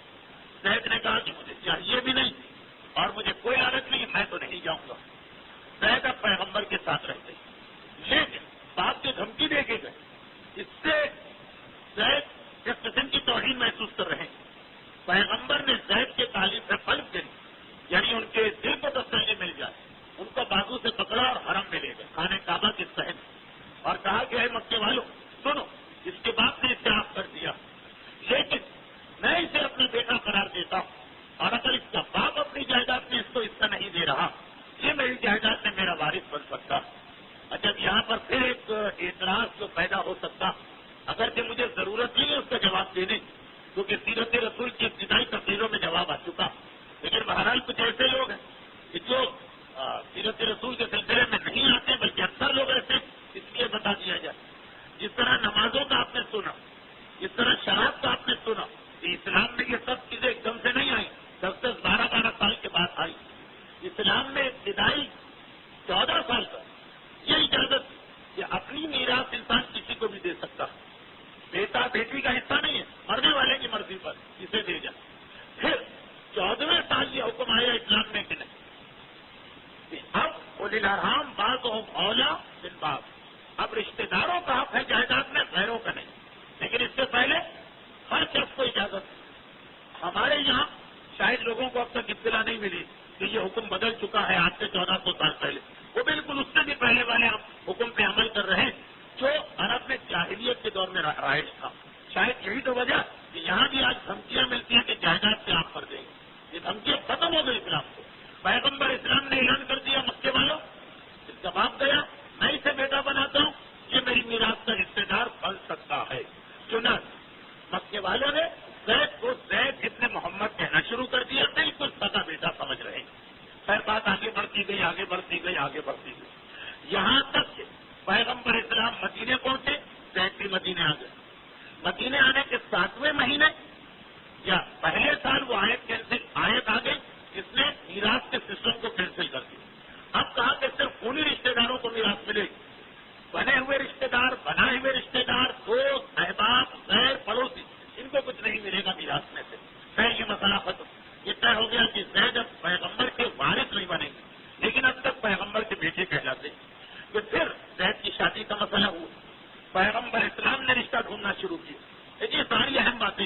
زید نے کہا کہ مجھے چاہیے بھی نہیں اور مجھے کوئی عادت نہیں، میں تو نہیں جاؤں گا۔ زید اب پیغمبر کے ساتھ رہتے، لیکن باپ کی دھمکی دے کے گئے، اس سے زید اس قسم کی توہین محسوس کر رہے ہیں۔ پیغمبر نے زید کے تعلیم سے قلب کری، یعنی ان کے دل کو تسلی مل جائے، ان کو بازو سے پکڑا اور حرم میں لے گئے، خانہ کعبہ کے صحن، اور کہا کہ اے مکے والوں سنو، اس کے بعد نے اسے آپ کر دیا، لیکن میں اسے اپنا بیٹا قرار دیتا ہوں، اور اگر اس کا باپ اپنی جائیداد میں اس کو حصہ نہیں دے رہا، یہ میری جائیداد میں میرا وارث بن سکتا۔ اچھا یہاں پر پھر ایک اعتراض جو پیدا ہو سکتا، اگرچہ مجھے ضرورت نہیں ہے اس کا جواب دینے، کیونکہ سیرت رسول کی ابتدائی تفسیروں میں جواب آ چکا، لیکن بہرحال کچھ ایسے لوگ ہیں کہ جو سیرت رسول کے سلسلے میں نہیں آتے، بلکہ اکثر لوگ ایسے، اس لیے بتا دیا جائے۔ جس طرح نمازوں کا آپ نے سنا، جس طرح شراب کا آپ نے سنا، کہ اسلام میں یہ سب چیزیں ایک دم سے نہیں آئی، 10 12 سال کے بعد آئی۔ اسلام میں ابتدائی 14 سال کا یہ اجازت کہ اپنی میراث انسان کسی کو بھی دے سکتا، بیٹا بیٹی کا حصہ نہیں ہے، مرنے والے کی مرضی پر اسے دے جائے۔ پھر 14ویں سال یہ حکم آیا اسلام میں کہ نہیں، کہ اب اولی الارحام بعضهم اولیٰ من بعض، اب رشتہ داروں کا حق ہے جائیداد میں، غیروں کا نہیں، لیکن اس سے پہلے ہر شخص کو اجازت۔ ہمارے یہاں شاید لوگوں کو اب تک اطلاع نہیں ملی کہ یہ حکم بدل چکا ہے آج سے 1400 سال پہلے، وہ بالکل اس سے بھی پہلے والے حکم پہ عمل کر رہے ہیں جو عرب میں جاہلیت کے دور میں رائج تھا۔ شاید یہی تو وجہ کہ یہاں بھی آج دھمکیاں ملتی ہیں کہ جائیداد سے آپ کر دیں گے، یہ دھمکیاں ختم ہو گئی اسلام سے۔ پیغمبر اسلام نے اعلان کر دیا مکے والوں، اس کا باپ گیا، میں اسے بیٹا بناتا ہوں، یہ میری میراث کا حصے دار بن سکتا ہے۔ چنانچہ مکے والوں نے زید کو زید ابن محمد کہنا شروع کر دیا، بالکل سگا بیٹا سمجھ رہے ہیں۔ خیر بات آگے بڑھتی گئی، آگے بڑھتی گئی، آگے بڑھتی گئی، یہاں تک کہ پیغمبر اسلام مدینے پہنچے، زید بھی مدینے آ گئے۔ مدینے آنے کے 7ویں مہینے یا پہلے سال وہ آیت آ گئی، جس نے میراث کے سسٹم کو کینسل کر دیا۔ اب کہا کہ صرف خونی رشتے داروں کو میراث ملے گی، بنے ہوئے رشتے دار، بنائے ہوئے رشتے دار، دوست، احباب، غیر پڑوسی، ان کو کچھ نہیں ملے گا میراث میں سے۔ خیر یہ مسئلہ ختم، یہ طے ہو گیا کہ زید اب پیغمبر کے وارث نہیں بنے گے، لیکن اب تک پیغمبر کے بیٹے کہلاتے ہیں۔ تو پھر زید کی شادی کا مسئلہ ہوا، پیغمبر اسلام نے رشتہ ڈھونڈنا شروع کیا۔ یہ ساری اہم باتیں،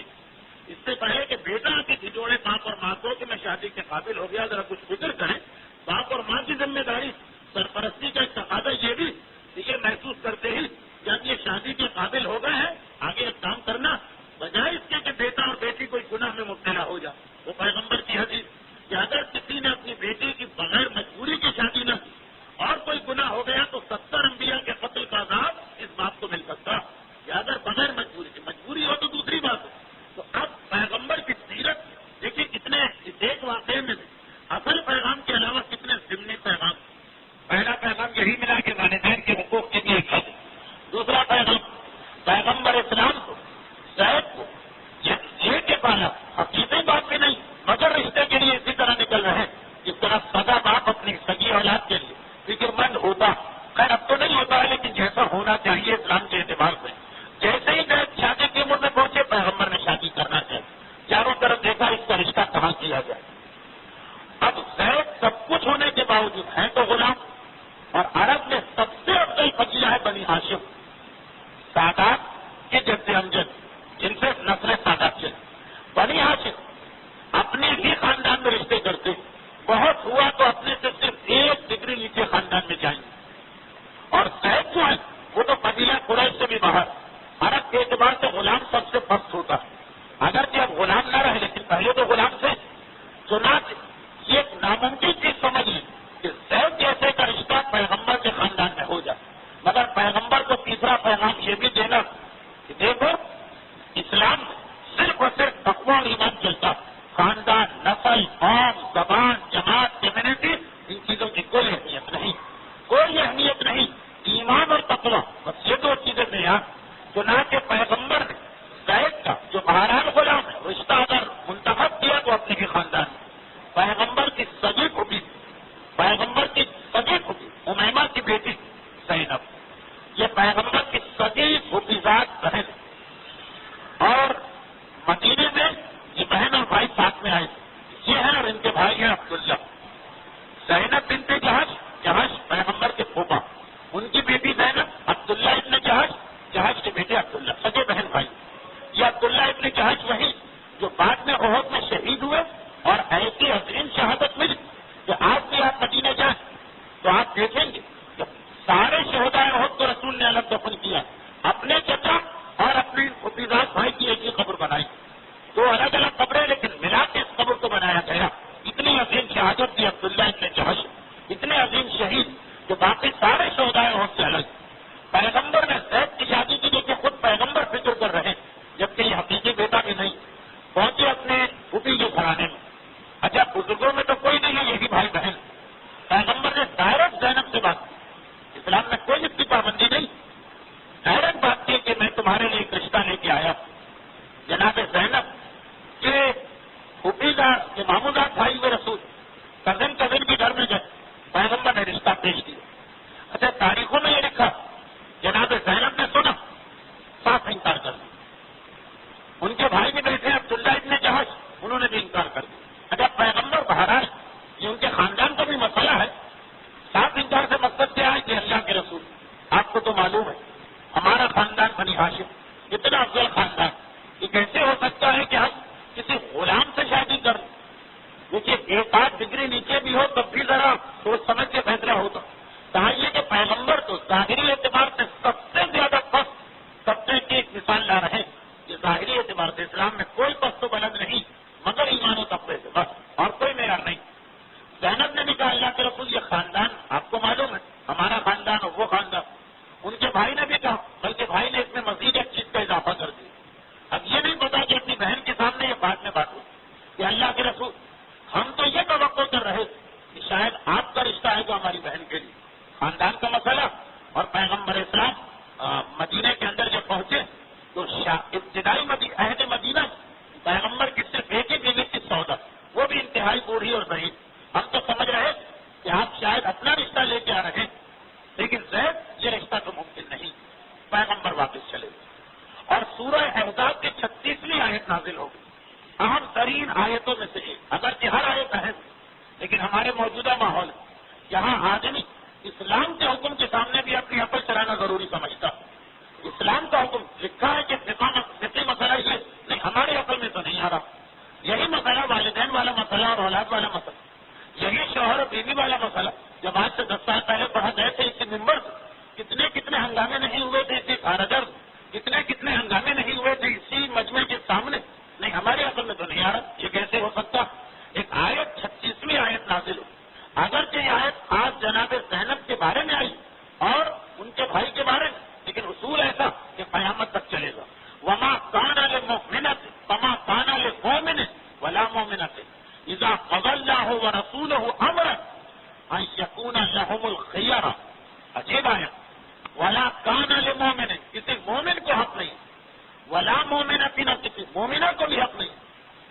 اس سے پہلے کہ بیٹا کے جھجوڑے باپ اور ماں کو کہ میں شادی کے قابل ہو گیا، ذرا کچھ فکر کریں، باپ اور ماں کی ذمہ داری، سرپرستی کا ایک تقاضا یہ بھی یہ محسوس کرتے ہی جب یہ شادی کے قابل ہو گئے ہیں، آگے ایک کام کرنا، بجائے اس کے کہ بیٹا اور بیٹی کوئی گناہ میں مبتلا ہو جائے۔ وہ پیغمبر کی حدیث کہ اگر کسی نے اپنی بیٹی کی بغیر مجبوری کی شادی نہ کی اور کوئی گناہ ہو گیا تو 70 انبیاء کے قتل کا عذاب اس بات کو مل سکتا، یا اگر بغیر مجبوری کی، مجبوری ہو تو دوسری بات ہے۔ تو اب پیغمبر کی سیرت دیکھیے کتنے ایک واقعے میں اصل پیغام کے علاوہ کتنے ضمنی پیغام۔ پہلا پیغام یہی ملا کہ والدین کے حقوق کے لیے کیا، دوسرا پیغام پیغمبر اسلام کو زید کو یہ کے پالا، حقیقی بات بھی نہیں مگر رشتے کے لیے اسی طرح نکل رہے ہیں جس طرح سگا باپ اپنی سگی اولاد کے لیے فکر مند ہوتا۔ خیر اب تو نہیں ہوتا ہے، لیکن جیسا ہونا چاہیے اسلام کے اعتبار سے۔ جیسے ہی زید شادی کی عمر میں پہنچے، پیغمبر نے شادی کرنا چاہیے، چاروں طرف دیکھا اس کا رشتہ کہاں کیا جائے۔ اب زید سب کچھ ہونے کے باوجود ہے تو غلام، اور عرب میں سب سے افضل قبیلہ ہے بنی ہاشم، سادات کے جد امجد سب سے پست ہوتا ہے، اگرچہ اب غلام نہ رہے لیکن پہلے تو غلام تھے. چنانچہ یہ ایک ناممکن چیز سمجھ لیں کہ زید جیسے کا رشتہ پیغمبر کے خاندان میں ہو جائے، مگر پیغمبر کو تیسرا پیغام یہ بھی دینا کہ دیکھو اسلام میں صرف اور صرف تقوی اور ایمان چلتا، خاندان، نسل، قوم، زبان، جماعت، کمیونٹی، ان چیزوں کی کوئی اہمیت نہیں، کوئی اہمیت نہیں. ایمان اور تقوی بس یہ دو چیزیں معیار. چنانچہ پیغمبر نے زید کا جو بہرحال غلام ہے رشتہ اگر منتخب کیا تو اپنے ہی خاندان میں. پیغمبر کی سگی پھوپھی، پیغمبر کی سگی پھوپھی امیمہ کی بیٹی زینب، یہ پیغمبر کی سگی پھوپھی ذات بہن، اور مدینے میں یہ بہن اور بھائی ساتھ میں آئے تھے. یہ ہیں اور ان کے بھائی ہیں عبداللہ. زینب بنت جہش، جہش پیغمبر کے پھوپھا، ان کی بیٹی زینب، عبداللہ ابن جہش، جہش کے بیٹے عبداللہ، سگے بہن بھائی. یہ عبداللہ ابن جہش وہی جو بعد میں احد میں شہید ہوئے اور ایسی عظیم شہادت ملی کہ آج بھی آپ مدینے جائیں تو آپ دیکھیں گے کہ سارے شہدائے احد کو رسول نے الگ دفن کیا، اپنے چچا اور اپنے خفیزات بھائی کی ایک ہی قبر بنائی. دو الگ الگ قبریں لیکن ملا کے اس قبر کو بنایا گیا. اتنی عظیم شہادت دی عبداللہ ابن جہش، اتنے عظیم شہید کہ باقی سارے شہدائے احد سے الگ. پیغمبر نے زید کی شادی کی لیکن خود پیغمبر فکر کر رہے جبکہ یہ حقیقی بیٹا بھی نہیں. پہنچے اپنے پھوپھی کے گھرانے میں. اچھا بزرگوں میں تو کوئی نہیں ہے، یہی بھائی بہن. پیغمبر نے ڈائریکٹ زینب سے بات کی، اسلام میں کوئی اس کی پابندی نہیں، ڈائریکٹ بات کی کہ میں تمہارے لیے ایک رشتہ لے کے آیا. جناب زینب کے پھوپھی کا کے مامودات بھائی ہوئے رسول کزن کے گھر میں گئے، پیغمبر نے رشتہ پیش کیا. اچھا تاریخوں میں یہ لکھا جناب زینب نے سنا، صاف انکار کر دیا. ان کے بھائی بھی بیٹھے عبداللہ ابن جہش، انہوں نے بھی انکار کر دیا. اگر پیغمبر بہرحال یہ ان کے خاندان کا بھی مسئلہ ہے، صاف انکار سے مقصد کیا ہے کہ اللہ کے رسول آپ کو تو معلوم ہے ہمارا خاندان بنی ہاشم اتنا افضل خاندان، یہ کیسے ہو سکتا ہے کہ ہم کسی غلام سے شادی کر لیں؟ دیکھیے ایک آدھ ڈگری نیچے بھی ہو تب بھی ذرا سوچ سمجھ کے فیصلہ ہوتا. چاہیے کہ پیغمبر تو ظاہری اعتبار سے سب سے زیادہ پست طبقے کی ایک مثال لا رہے ہیں. یہ ظاہری اعتبار سے اسلام میں کوئی پست و بلند نہیں مگر ایمان و تقوی سے بس، اور کوئی معیار نہیں. زینب نے بھی کہا اللہ کے رسول یہ خاندان آپ کو معلوم ہے ہمارا خاندان اور وہ خاندان. ان کے بھائی نے بھی کہا، بلکہ بھائی نے اس میں مزید ایک چیز کا اضافہ کر دیا. اب یہ نہیں پتا کہ اپنی بہن کے سامنے یہ بعد میں بات ہوئی کہ اللہ کے رسول ہم تو یہ توقع کر رہے تھے کہ شاید آپ کا رشتہ ہے جو ہماری بہن کے لیے. خاندان کا مسئلہ اور پیغمبر اسلام مدینے کے اندر جب پہنچے تو ابتدائی عہد مدینہ پیغمبر کی صرف ایک ہی بیوی کی سودا، وہ بھی انتہائی بوڑھی اور ضعیف. ہم تو سمجھ رہے کہ آپ شاید اپنا رشتہ لے کے آ رہے ہیں، لیکن زید یہ رشتہ تو ممکن نہیں. پیغمبر واپس چلے اور سورہ احزاب کی 36ویں آیت نازل ہو گئی، اہم ترین آیتوں میں سے ایک. اگرچہ ہر آیت اہم لیکن ہمارے موجودہ ماحول جہاں آدمی اسلام کے حکم کے سامنے بھی اپنی عقل چلانا ضروری سمجھتا. اسلام کا حکم لکھا ہے کہ فقہی مسئلہ یہ نہیں، ہماری عقل میں تو نہیں آ رہا. یہی مسئلہ والدین والا مسئلہ اور اولاد والا مسئلہ، یہی شوہر اور بیوی والا مسئلہ جب آج سے 10 سال پہلے پڑھا گئے تھے اسی ممبر سے، کتنے ہنگامے نہیں ہوئے تھے اسی کارگر، کتنے ہنگامے نہیں ہوئے تھے اسی مجمع کے سامنے. نہیں ہماری عقل میں تو نہیں آ رہا یہ کیسے ہو سکتا. ایک آیت 36ویں آیت نازل ہو، اگرچہ یہ آیت آج جناب زینب کے بارے میں آئی اور ان کے بھائی کے بارے میں، لیکن اصول ایسا کہ قیامت تک چلے گا. وما کان للمؤمنۃ فما کان للمؤمن ولا مؤمنۃ اذا قضى الله ورسوله امرا ان يكون لهم الخيار. عجیب آیت. ولا کان للمؤمن، کسی مومن کو حق نہیں، ولا مؤمنۃ، کسی مومنہ کو بھی حق نہیں.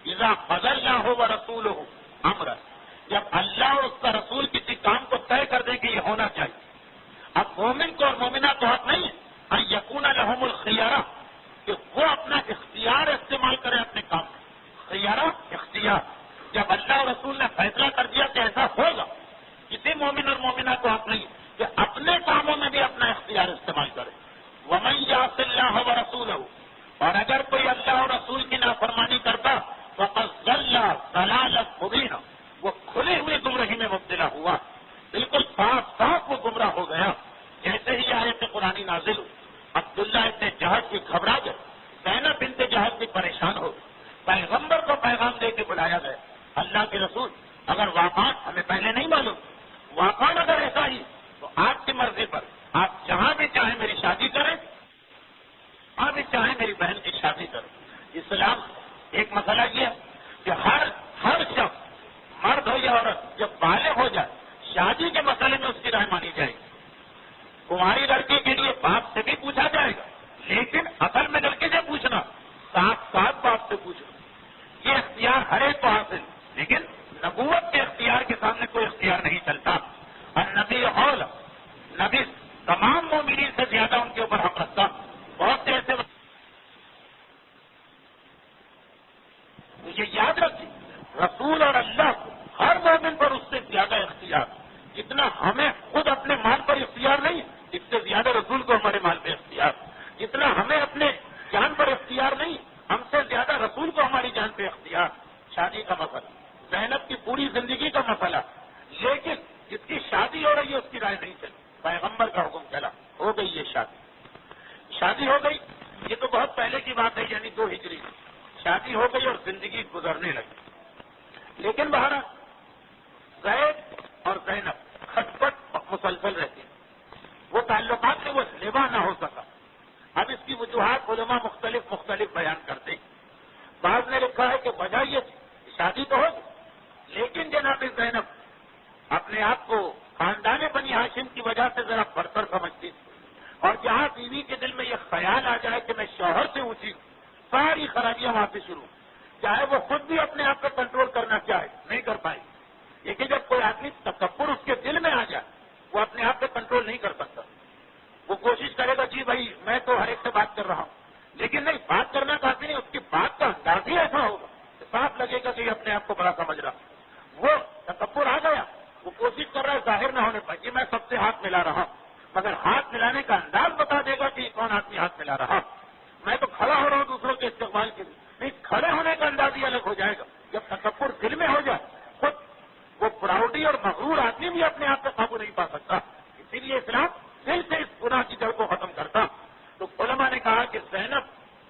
اذا قضى الله ورسوله امرا، جب اللہ اور اس کا رسول کسی کام کو طے کر دے کہ یہ ہونا چاہیے. اب مومن کو اور مومنہ کو حق نہیں ہے ان یکون لهم الخیارہ کہ وہ اپنا اختیار استعمال کرے اپنے کام میں. خیارہ اختیار، جب اللہ اور رسول نے فیصلہ کر دیا کہ ایسا ہوگا، کسی مومن اور مومنہ کو حق نہیں کہ اپنے کاموں میں بھی اپنا اختیار استعمال کرے. ومن یعص اللہ ورسولہ، اور اگر کوئی اللہ اور رسول کی نافرمانی کرتا فقد ضل ضلالا مبینا، وہ کھلی ہوئی گمراہی میں مبتلا ہوا، بالکل صاف وہ گمراہ ہو گیا. جیسے ہی آیت قرآنی نازل ہوئی عبداللہ ابن جہش کی گھبرا گئے. زینب بنت بنت جہش بھی پریشان ہو. پیغمبر کو پیغام دے کے بلایا گیا. اللہ کے رسول اگر واقعات ہمیں پہلے نہیں معلوم، واقعات اگر ایسا ہی تو آپ کی مرضی پر آپ جہاں بھی چاہیں میری شادی کریں، جہاں بھی چاہیں میری بہن کی شادی کریں. اسلام ایک مسئلہ یہ ہے کہ ہر شخص مرد ہو یا عورت جب بالغ ہو جائے شادی کے مسئلے میں اس کی رائے مانی جائے گی. کماری لڑکی کے لیے باپ سے بھی پوچھا جائے گا، لیکن اصل میں لڑکے سے پوچھنا، ساتھ باپ سے پوچھنا، یہ اختیار ہر ایک کو حاصل. لیکن نبوت کے اختیار کے سامنے کوئی اختیار نہیں چلتا. اور نبی تمام مومنین سے زیادہ ان کے اوپر حق رکھتا. بہت سے ایسے مجھے یاد رکھیے، رسول اور اللہ کو ہر مومن پر اس سے زیادہ اختیار. جتنا ہمیں خود اپنے مال پر اختیار نہیں، اس سے زیادہ رسول کو ہمارے مال پہ اختیار. جتنا ہمیں اپنے جان پر اختیار نہیں، ہم سے زیادہ رسول کو ہماری جان پہ اختیار. شادی کا مسئلہ زینب کی پوری زندگی کا مسئلہ، لیکن جس کی شادی ہو رہی ہے اس کی رائے نہیں چلی. پیغمبر کا حکم چلا، ہو گئی یہ شادی ہو گئی. یہ تو بہت پہلے کی بات ہے، یعنی 2 ہجری. شادی ہو گئی اور زندگی گزرنے لگی. لیکن بہرحال زید اور زینب کھٹپٹ مسلسل رہتی ہیں. وہ تعلقات سے وہ نبھا نہ ہو سکا. اب اس کی وجوہات علماء مختلف بیان کرتے ہیں. بعض نے لکھا ہے کہ وجہ یہ تھی شادی تو ہوگی، لیکن جناب زینب اپنے آپ کو خاندان بنی ہاشم کی وجہ سے ذرا برتر سمجھتی تھی. اور جہاں بیوی کے دل میں یہ خیال آ جائے کہ میں شوہر سے اونچی ہوں، ساری خرابیاں وہاں سے شروع. چاہے وہ خود بھی اپنے آپ کو کنٹرول کرنا چاہے نہیں کر پائے. لیکن جب کوئی آدمی تکبر اس کے دل میں آ جائے وہ اپنے آپ کو کنٹرول نہیں کر سکتا. وہ کوشش کرے گا جی بھائی میں تو ہر ایک سے بات کر رہا ہوں، لیکن نہیں، بات کرنا کافی نہیں، اس کی بات کا انداز ہی ایسا ہوگا کہ صاف لگے گا کہ یہ اپنے آپ کو بڑا سمجھ رہا. وہ تکبر آ گیا، وہ کوشش کر رہا ہے ظاہر نہ ہونے پر کہ میں سب سے ہاتھ ملا رہا ہوں، مگر ہاتھ ملانے کا انداز بتا دے گا کہ یہ کون آدمی ہاتھ ملا رہا. میں تو کھڑا ہو رہا ہوں دوسروں کے استقبال کے لیے، نہیں، کھڑے ہونے کا انداز ہی الگ ہو جائے گا. جب تکبر دل میں ہو جائے خود وہ پراؤڈی اور مغرور آدمی بھی اپنے آپ پہ قابو نہیں پا سکتا. اسی لیے اسلام دل سے اس گناہ کی جڑ کو ختم کرتا. تو علماء نے کہا کہ زینب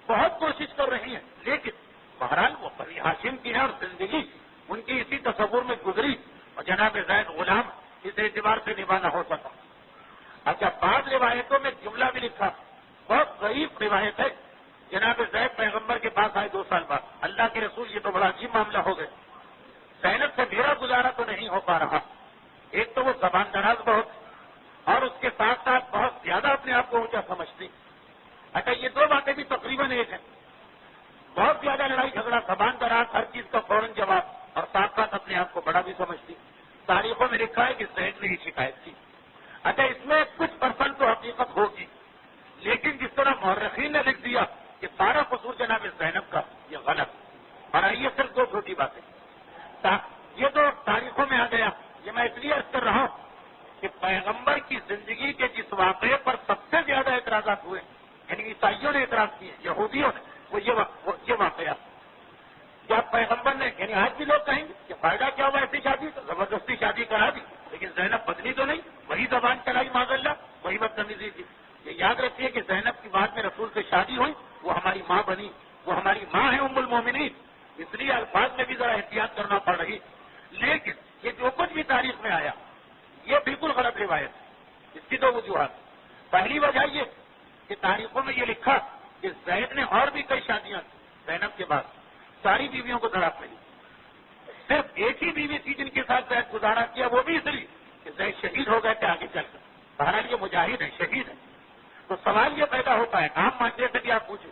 بہت کوشش کر رہی ہے، لیکن بہرحال وہ بنی ہاشم کی ہے اور زندگی ان کی اسی تصور میں گزری، اور جناب زید غلام اس اعتبار سے نبھا نہ ہو سکا. اچھا، بعض روایتوں میں جملہ بھی لکھا، بہت ضعیف روایت ہے. جناب زید پیغمبر کے پاس آئے 2 سال بعد. اللہ کے رسول یہ تو بڑا عجیب معاملہ ہو گیا. زینب سے میرا گزارا تو نہیں ہو پا رہا. ایک تو وہ زبان دراز بہت، اور اس کے ساتھ ساتھ بہت زیادہ اپنے آپ کو اونچا سمجھتی. اچھا، یہ 2 باتیں بھی تقریباً ایک ہیں. بہت زیادہ لڑائی جھگڑا، زبان دراز، ہر چیز کا فوراً جواب، اور ساتھ ساتھ اپنے آپ کو بڑا بھی سمجھتی. تاریخوں میں لکھا ہے کہ زید نے ہی شکایت کی. اچھا، اس میں کچھ پرسنٹ تو حقیقت ہوگی، لیکن جس طرح مورخین نے لکھ دیا کہ سارا قصور جناب زینب کا، یہ غلط. اور یہ صرف 2 چھوٹی باتیں، یہ تو تاریخوں میں آ گیا. یہ میں اس لیے عرض کر رہا ہوں کہ پیغمبر کی زندگی کے جس واقعے پر سب سے زیادہ اعتراضات ہوئے، یعنی عیسائیوں نے اعتراض کیے، یہودیوں نے، وہ یہ واقعہ. جب پیغمبر نے، یعنی آج بھی لوگ کہیں گے کہ فائدہ کیا ہوا ایسی شادی، تو زبردستی شادی کرا دی، لیکن زینب بدلی تو نہیں، وہی زبان چلائی معاذ اللہ، وہی بدتمیزی کی. یہ یاد رکھیے کہ زینب کی بعد میں رسول سے شادی ہوئی، وہ ہماری ماں بنی، وہ ہماری ماں ہے ام المومنین. اس لیے الفاظ میں بھی ذرا احتیاط کرنا پڑ رہی. لیکن یہ جو کچھ بھی تاریخ میں آیا یہ بالکل غلط روایت ہے. اس کی 2 وجوہات. پہلی وجہ یہ کہ تاریخوں میں یہ لکھا کہ زید نے اور بھی کئی شادیاں کی. زینب کے بعد ساری بیویوں کو طلاق ملی. صرف ایک ہی بیوی تھی جن کے ساتھ زید گزارا کیا، وہ بھی اس لیے کہ زید شہید ہو گئے تھے آگے چل کر. بہرحال یہ مجاہد ہے، شہید ہے. تو سوال یہ پیدا ہوتا ہے، عام معاشرے سے بھی آپ پوچھیں،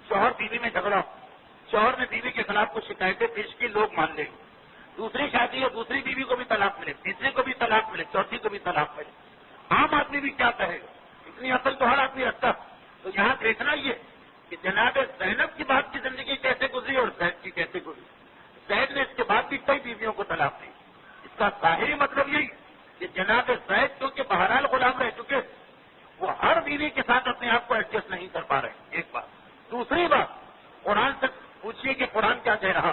شوہر بیوی میں جھگڑا، شوہر نے بیوی کے خلاف کچھ شکایتیں پیش کی، لوگ مان لیں. دوسری شادی ہے، دوسری بیوی کو بھی طلاق ملے، تیسری کو بھی طلاق ملے، چوتھی کو بھی طلاق ملے. عام آدمی بھی کیا کہے گا؟ اتنی عقل تو ہر آدمی رکھتا. تو یہاں دیکھنا یہ کہ جناب زینب کی بات کی زندگی کیسے گزری اور زید کی کیسے گزری. زید نے اس کے بعد بھی کئی بیویوں کو طلاق دی. اس کا ظاہری مطلب یہی کہ جناب زید کیونکہ بہرحال غلام رہ چکے، وہ ہر بیوی کے ساتھ اپنے آپ کو ایڈجسٹ نہیں کر پا رہے. ایک بات. دوسری بات، قرآن سے پوچھیے کہ قرآن کیا کہہ رہا.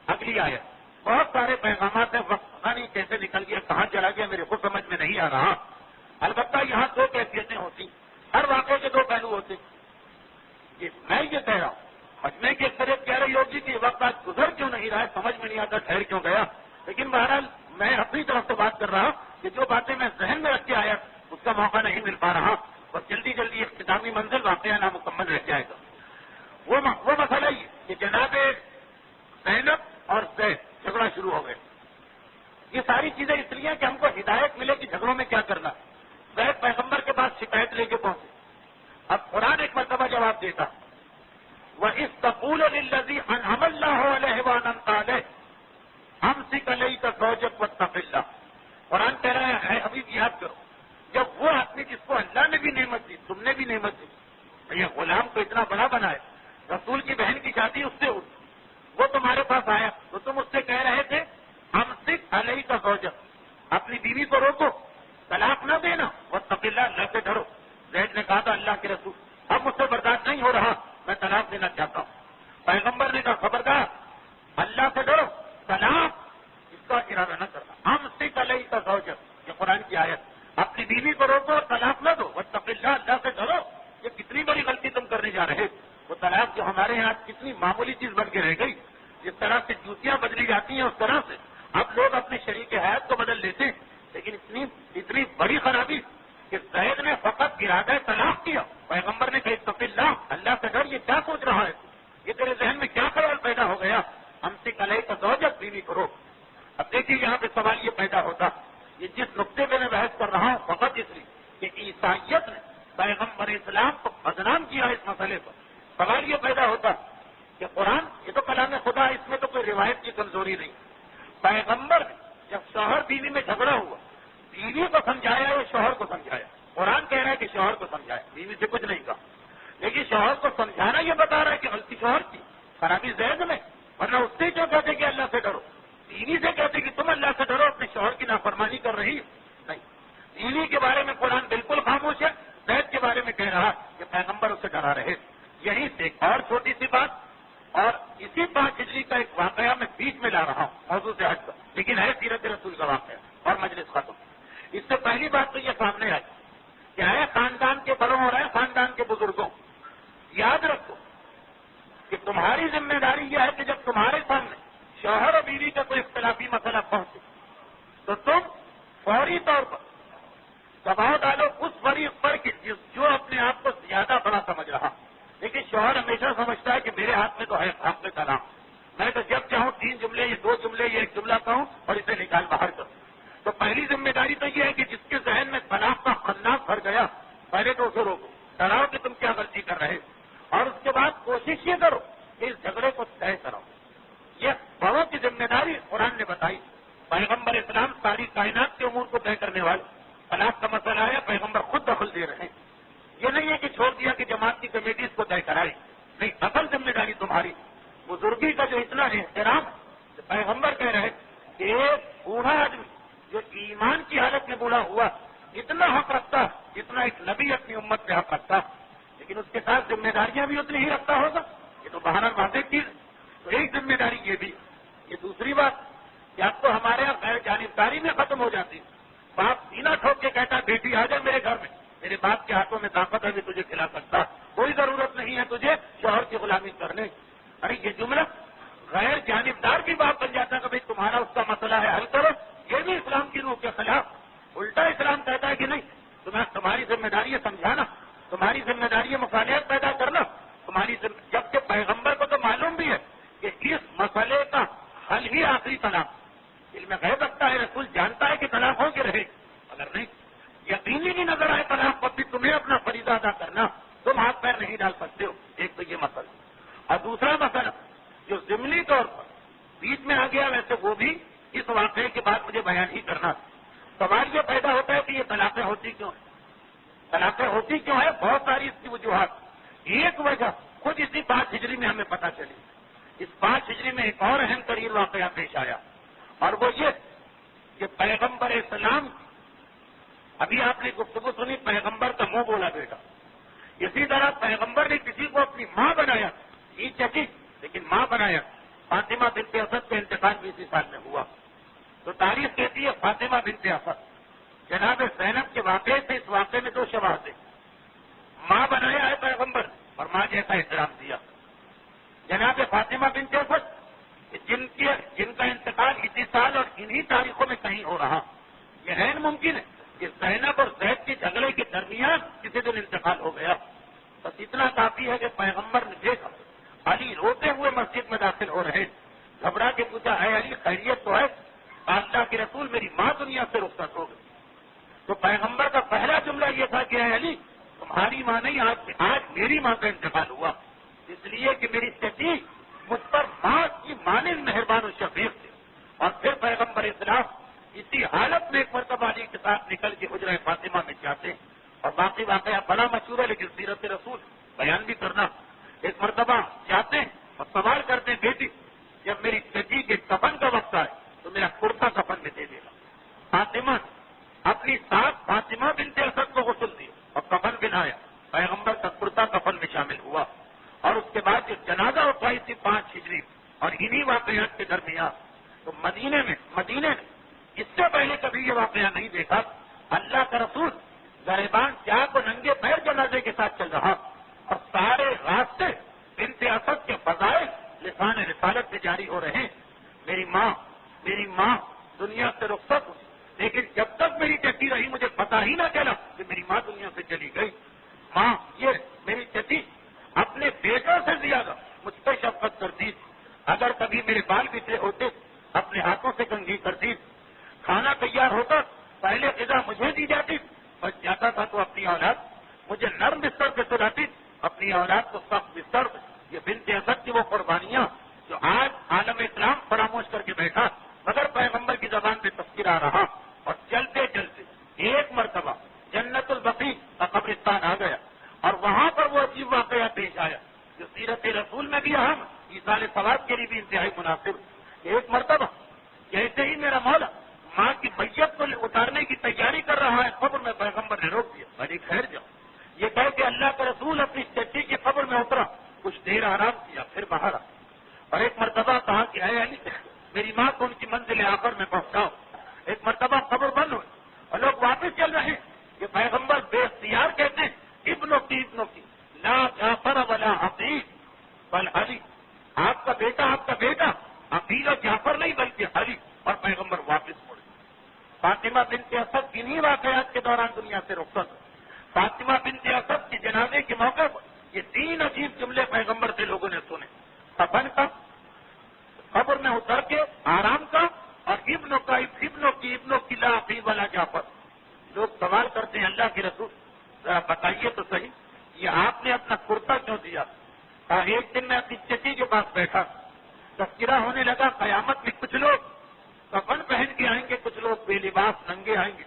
اگلی آیت، بہت سارے پیغامات ہیں، وقت پتہ نہیں کیسے نکل گیا، کہاں چلا گیا، میرے خود سمجھ میں نہیں آ رہا. البتہ یہاں 2 کیفیتیں ہوتی، ہر واقعے کے 2 پہلو ہوتے. میں یہ کہہ رہا ہوں، مجمع جی کہ وقت آج گزر کیوں نہیں رہا ہے، سمجھ میں نہیں آتا ٹھہر کیوں گیا. لیکن بہرحال میں اپنی طرف سے بات کر رہا ہوں کہ جو باتیں میں ذہن میں رکھ کے آیا اس کا موقع نہیں مل پا رہا. بس جلدی جلدی اختتامی منزل واقعہ نامکمل رہ جائے گا. وہ مسئلہ یہ کہ جناب زینب اور زید جھگڑا شروع ہو گئے. یہ ساری چیزیں اس لیے کہ ہم کو ہدایت ملے کہ جھگڑوں میں کیا کرنا. زید پیغمبر کے پاس شکایت لے کے پہنچے. اب قرآن ایک مرتبہ جواب دیتا وَإِذْ تَقُولُ لِلَّذِي أَنْعَمَ اللَّهُ عَلَيْهِ وَأَنْعَمْتَ عَلَيْهِ أَمْسِكْ عَلَيْكَ زَوْجَكَ وَاتَّقِ اللَّهَ. قرآن کہہ رہا ہے حبیب یاد کرو جب وہ آدمی جس کو اللہ نے بھی نعمت دی تم نے بھی نعمت دی. یہ غلام کو اتنا بڑا بنایا، رسول کی بہن کی شادی اس سے ہوئی، وہ تمہارے پاس آیا تو تم اس سے کہہ رہے تھے أَمْسِكْ عَلَيْكَ زَوْجَكَ، اپنی بیوی کو روکو، طلاق نہ دینا، وَاتَّقِ اللَّهَ، اللہ سے ڈرو. زید نے کہا تھا اللہ کے رسول اب مجھ سے برداشت نہیں ہو رہا، میں طلاق دینا چاہتا ہوں. پیغمبر نے کہا خبردار، اللہ سے ڈرو، طلاق اس کا ارادہ نہ کرنا. أَمْسِكْ عَلَيْكَ زَوْجَكَ، یہ قرآن کی آیت. اپنی بیوی کو روکو اور طلاق نہ دو، وَاتَّقِ اللَّهَ، اللہ سے ڈرو. یہ کتنی بڑی غلطی تم کرنے جا رہے. وہ طلاق جو ہمارے یہاں کتنی معمولی چیز بن کے رہ گئی، جس طرح سے جوتیاں بدلی جاتی ہیں اس طرح سے اب لوگ اپنے شریک حیات کو بدل لیتے ہیں. لیکن اتنی بڑی خرابی کہ زید نے فقط ارادہ طلاق کیا. پیغمبر نے کہا اتق اللہ، اللہ سے ڈر. یہ کیا سوچ رہا ہے؟ یہ تیرے ذہن میں کیا خیال پیدا ہو گیا؟ ہم سے کلئی کا زوجک بیوی کرو. اب دیکھیے یہاں پہ سوال یہ پیدا ہوتا، یہ جس نقطے پہ میں بحث کر رہا ہوں فقط اس لیے کہ عیسائیت نے پیغمبر اسلام کو بدنام کیا اس مسئلے پر. سوال یہ پیدا ہوتا کہ قرآن یہ تو کلام خدا، اس میں تو کوئی روایت کی کمزوری نہیں. پیغمبر نے جب شوہر بیوی میں جھگڑا ہوا بیوی کو سمجھایا یا شوہر کو سمجھایا؟ قرآن کہہ رہا ہے کہ شوہر کو سمجھایا، بیوی سے کچھ نہیں کہا. لیکن شوہر کو سمجھانا یہ بتا رہا ہے کہ غلطی شوہر کی، خرابی زید میں. ورنہ اس سے کیوں کہتے کہ اللہ سے ڈرو؟ بیوی سے کہتے کہ تم اللہ سے ڈرو، اپنے شوہر کی نافرمانی کر رہی نہیں. بیوی کے بارے میں قرآن بالکل خاموش ہے، زید کے بارے میں کہہ رہا کہ پیغمبر اسے ڈرا رہے. یہی سے ایک اور چھوٹی سی بات، اور اسی 5 ہجری کا ایک واقعہ میں بیچ میں لا رہا ہوں موضوع سے ہٹ کر، لیکن ہے سیرت رسول کا واقعہ اور مجلس ختم. اس سے پہلی بات تو یہ سامنے آئی کہ ہے خاندان کے بڑوں اور ہے خاندان کے بزرگوں، یاد رکھو کہ تمہاری ذمہ داری یہ ہے کہ جب تمہارے سامنے شوہر اور بیوی کا کوئی اختلافی مسئلہ پہنچے تو تم فوری طور پر دباؤ ڈالو اس فریق پر کہ جو اپنے آپ کو زیادہ بڑا سمجھ رہا. لیکن شوہر ہمیشہ سمجھتا ہے کہ میرے ہاتھ میں تو ہے حق میں طلاق، میں تو جب چاہوں 3 جملے یہ 2 جملے یہ 1 جملہ کہوں اور اسے نکال باہر کروں. تو پہلی ذمہ داری تو یہ ہے کہ جس کے ذہن میں طلاق کا خناس بھر گیا پہلے تو اسے روکو، ڈراؤ کہ تم کیا غلطی کر رہے، اور اس کے بعد کوشش یہ کرو کہ اس جھگڑے کو طے کراؤ. یہ بڑوں کی ذمہ داری قرآن نے بتائی. پیغمبر اسلام ساری کائنات کے امور کو طے کرنے والے. طلاق کا مسئلہ ہے پیغمبر خود دخل دے رہے ہیں. یہ نہیں ہے کہ چھوڑ دیا کہ جماعت کی کمیٹی اس کو طے کرائی، نہیں، اصل ذمہ داری تمہاری. بزرگی کا جو اتنا احترام پیغمبر کہہ رہے کہ ایک بوڑھا آدمی جو ایمان کی حالت میں بوڑھا ہوا اتنا حق رکھتا جتنا ایک نبی اپنی امت پہ حق رکھتا، لیکن اس کے ساتھ ذمہ داریاں بھی اتنی ہی رکھتا ہوگا. یہ تو بہرحال واضح چیز. تو ایک ذمہ داری یہ بھی. یہ دوسری بات کہ اب تو ہمارے یہاں غیر جانبداری میں ختم ہو جاتی ہے. باپ سینہ ٹھوک کے کہتا بیٹی آ جائے میرے گھر میں، میرے باپ کے ہاتھوں میں طاقت ہے بھی تجھے کھلا سکتا، کوئی ضرورت نہیں ہے تجھے شوہر کی غلامی کرنے. ارے یہ جملہ غیر جانبدار کی بات بن جاتا ہے کہ بھائی تمہارا اس کا مسئلہ ہے حل کرو. یہ بھی اسلام کی روح کے خلاف. الٹا اسلام کہتا ہے کہ نہیں، تمہاری ذمہ داری ہے سمجھانا، تمہاری ذمہ داری ہے مصالحت پیدا کرنا، جبکہ پیغمبر کو تو معلوم بھی ہے کہ اس مسئلے کا حل ہی آخری طلاق. علم غیب رکھتا ہے رسول، جانتا ہے کہ طلاق ہو کے رہے. اگر نہیں یقینی نہیں نظر آئے طلاق پر بھی تمہیں اپنا فریضہ ادا کرنا، تم ہاتھ پیر نہیں ڈال سکتے ہو. ایک تو یہ مسئلہ، اور دوسرا مسئلہ جو ضمنی طور پر بیچ میں آ گیا، ویسے وہ بھی اس واقعے کے بعد مجھے بیان ہی کرنا. سوال یہ پیدا ہوتا ہے کہ یہ طلاقیں ہوتی کیوں ہیں؟ طلاقیں ہوتی کیوں ہے؟ بہت ساری اس کی وجوہات. ایک وجہ خود اسی 5 ہجری میں ہمیں پتہ چلی. اس 5 ہجری میں ایک اور اہم ترین واقعہ پیش آیا، اور وہ یہ کہ پیغمبر اسلام، ابھی آپ نے گفتگو سنی، پیغمبر کا منہ بولا بیٹا. اسی طرح پیغمبر نے کسی کو اپنی ماں بنایا، یہ چچی لیکن ماں بنایا. فاطمہ بنت اسد کا انتقال بھی اسی سال میں ہوا. تو تاریخ کہتی ہے فاطمہ بنت اسد جناب زینب کے واقعے سے اس واقعے میں 2 شواہد ہیں. ماں بنایا ہے پیغمبر اور ماں جیسا احترام دیا. جناب فاطمہ بنت اسد انہی تاریخوں میں کہیں ہو رہا. یہ عین ممکن ہے کہ زینب اور زید کے جھگڑے کے درمیان کسی دن انتقال ہو گیا. بس اتنا کافی ہے کہ پیغمبر نے دیکھا علی روتے ہوئے مسجد میں داخل ہو رہے. گھبرا کے پوچھا ہے علی خیریت تو ہے؟ اللہ کے رسول میری ماں دنیا سے رخصت ہو گئی. تو پیغمبر کا پہلا جملہ یہ تھا کہ اے علی تمہاری ماں نہیں آج میری ماں کا انتقال ہوا. اس لیے کہ میری چچی مجھ پر ماں کی مانند مہربان و شفیق تھی. اور پھر پیغمبر اسلام اسی حالت میں ایک مرتبہ علی کے ساتھ نکل کے حجرہ فاطمہ میں جاتے ہیں. اور باقی واقعہ بڑا مشہور ہے لیکن سیرت رسول بیان بھی کرنا. ایک مرتبہ جاتے ہیں اور سوال کرتے ہیں بیٹی جب میری چچی کے کفن کا وقت آئے تو میرا کرتا کفن میں دے دے گا. فاطمہ اپنی ساتھ فاطمہ بنت اسد کو غسل دیا اور کفن بنایا. پیغمبر کا کرتا کفن میں شامل ہوا. اور اس کے بعد جو جنازہ اٹھائی تھی 5 ہجری اور انہی واقعات کے درمیان تو مدینے میں اس سے پہلے کبھی یہ واقعہ نہیں دیکھا. اللہ کا رسول غریبان کیا کو ننگے پیر جنازے کے ساتھ چل رہا اور سارے راستے بنت اسد کے فضائل لسان رسالت سے جاری ہو رہے ہیں. میری ماں دنیا سے رخصت ہوئی لیکن جب تک میری چچی رہی مجھے پتا ہی نہ چلا کہ میری ماں دنیا سے چلی گئی. ماں یہ میری چچی اپنے بیٹوں سے زیادہ مجھ پہ شفقت کرتی. اگر کبھی میرے بال بچھڑے ہوتے اپنے ہاتھوں سے کنگھی کرتی. کھانا تیار ہوتا پہلے غذا مجھے دی جاتی. بچ جاتا تھا تو اپنی اولاد مجھے نرم بستر پہ سلاتی اپنی اولاد کو سخت بستر پہ. یہ بنت اسد کی وہ قربانیاں جو آج عالم اسلام فراموش کر کے بیٹھا مگر پیغمبر کی زبان پہ تذکرہ رہا. اور چلتے چلتے ایک مرتبہ جنت البقیع کا قبرستان آ گیا اور وہاں پر وہ عجیب واقعہ پیش آیا جو سیرت رسول میں بھی اہم ایصال ثواب کے لیے بھی انتہائی مناسب. ایک مرتبہ جیسے ہی میرا مولا ماں کی میت کو اتارنے کی تیاری کر رہا ہے قبر میں پیغمبر نے روک دیا. بڑی خیر جاؤ یہ کہہ کہ اللہ کا رسول اپنی چچی کی قبر میں اترا. کچھ دیر آرام کیا پھر باہر آ اور ایک مرتبہ کہا کہ اے علی میری ماں کو ان کی منزل آخر میں پہنچاؤ. ایک مرتبہ قبر بند ہوئی اور لوگ واپس چل رہے ہیں. یہ پیغمبر بے اختیار کہتے ہیں ابنوں کی لا جعفر ولا عقیل بل علی. آپ کا بیٹا عقیل و جعفر نہیں بلکہ علی. اور پیغمبر واپس مڑے. فاطمہ بنت اسد انہی واقعات کے دوران دنیا سے رخصت. فاطمہ بنت اسد کے جنازے کے موقع پر یہ 3 عجیب جملے پیغمبر سے لوگوں نے سنے. کفن کا، قبر میں اتر کے آرام کا اور ابنوں کی لا عقیل ولا جعفر. لوگ سوال کرتے ہیں اللہ کے رسول ذرا بتائیے تو صحیح یہ آپ نے اپنا کرتا کیوں دیا؟ ایک دن میں اپنی چچی کے پاس بیٹھا تذکرہ ہونے لگا قیامت میں کچھ لوگ کفن پہن کے آئیں گے کچھ لوگ بے لباس ننگے آئیں گے.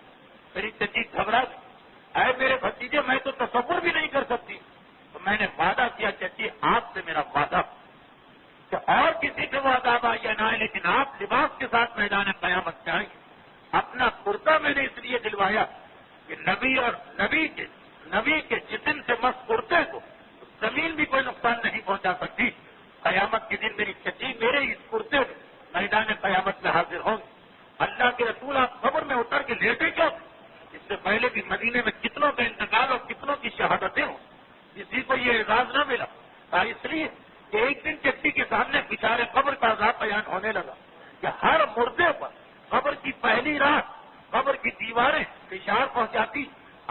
میری چچی گھبرا گئی. اے میرے بھتیجے میں تو تصور بھی نہیں کر سکتی. تو میں نے وعدہ کیا چچی آپ سے میرا وعدہ کہ اور کسی کے وہ عذاب آئے یا نہ آئے لیکن آپ لباس کے ساتھ میدان قیامت میں آئیں گے. اپنا کرتا میں نے اس لیے دلوایا کہ نبی کے جسم سے مس کرتے کو زمین بھی کوئی نقصان نہیں پہنچا سکتی. قیامت کے دن میری چچی میرے اس کرتے میں میدان قیامت میں حاضر ہوں گے. اللہ کے رسول آپ قبر میں اتر کے لیٹے کیوں؟ اس سے پہلے بھی مدینے میں کتنوں کا انتقال اور کتنوں کی شہادتیں ہوں کسی کو یہ اعزاز نہ ملا. اس لیے کہ ایک دن چچی کے سامنے بچارے قبر کا عذاب بیان ہونے لگا کہ ہر مردے پر قبر کی پہلی رات قبر کی دیواریں فشار پہنچاتی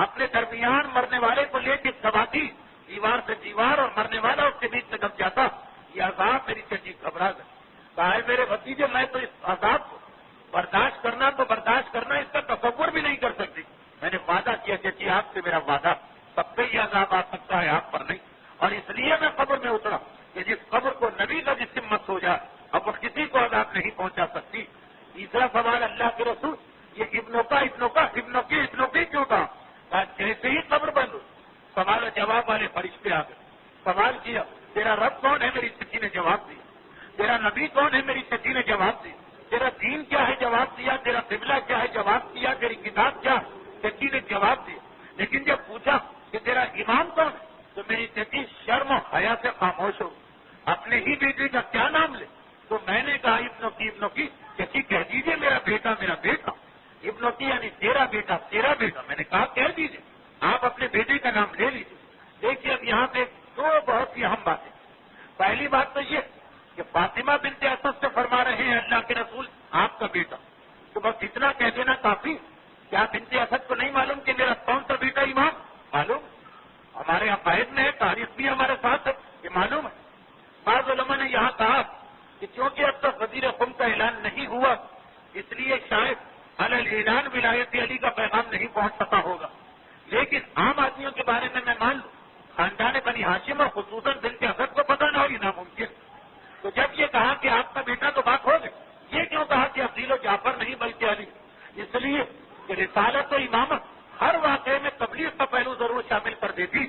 اپنے درمیان مرنے والے کو لے کے دباتی دیوار سے دیوار اور مرنے والا اس کے بیچ سے دب جاتا. یہ عذاب میری چچی گھبرا گئی. کہا ہے میرے بھتیجے میں تو اس عذاب کو برداشت کرنا اس کا تصور بھی نہیں کر سکتی. میں نے وعدہ کیا چچی آپ سے میرا وعدہ سب پہ یہ عذاب آ سکتا ہے آپ پر نہیں. اور اس لیے میں قبر میں اترا کہ جس قبر کو نبی کا جسم مس ہو جائے اب وہ کسی کو عذاب نہیں پہنچا سکتی. تیسرا سوال اللہ کے رسول یہ ابنوں کی کیوں کہا؟ جیسے ہی قبر بند ہوئی سوال و جواب والے فرشتے آ گئے. سوال کیا تیرا رب کون ہے؟ میری چچی نے جواب دیا. تیرا نبی کون ہے؟ میری چچی نے جواب دیا. تیرا دین کیا ہے؟ جواب دیا. تیرا قبلہ کیا ہے؟ جواب دیا. تیری کتاب کیا؟ چچی نے جواب دیا. لیکن جب پوچھا کہ تیرا امام کون ہے تو میری چچی شرم و حیا سے خاموش ہو. اپنے ہی بیٹے کا کیا نام لے؟ تو میں نے کہا ابنوں کی چچی کہہ دیجیے میرا بیٹا. ابنوں کی یعنی تیرا بیٹا. میں نے کہا کہہ دیجیے آپ اپنے بیٹے کا نام لے لیجیے. دیکھیے اب یہاں پہ 2 بہت ہی اہم باتیں. پہلی بات تو یہ کہ فاطمہ بنت اسد سے فرما رہے ہیں اللہ کے رسول آپ کا بیٹا. بس اتنا کہہ دینا کافی؟ کیا بنت اسد کو نہیں معلوم کہ میرا کون سا بیٹا امام؟ معلوم، ہمارے عقائد میں ہے، تاریخ بھی ہمارے ساتھ ہے، یہ معلوم ہے۔ بعض علماء نے یہاں کہا کہ چونکہ اب تک وزیر قوم کا اعلان نہیں ہوا، اس لیے شاید اعلان ولایت علی کا پیغام نہیں پہنچ سکا ہوگا، لیکن عام آدمیوں کے بارے میں مان لوں، خاندان بنی ہاشم اور خصوصاً بنت اسد کو پتہ نہ ہو، یہ ناممکن۔ تو جب یہ کہا کہ آپ کا بیٹا تو بات ہو گئے، یہ کیوں کہا کہ عبدیل و جعفر نہیں بلکہ علی؟ اس لیے کہ رسالت و امامت ہر واقعے میں تبلیغ کا پہلو ضرور شامل کر دیتی،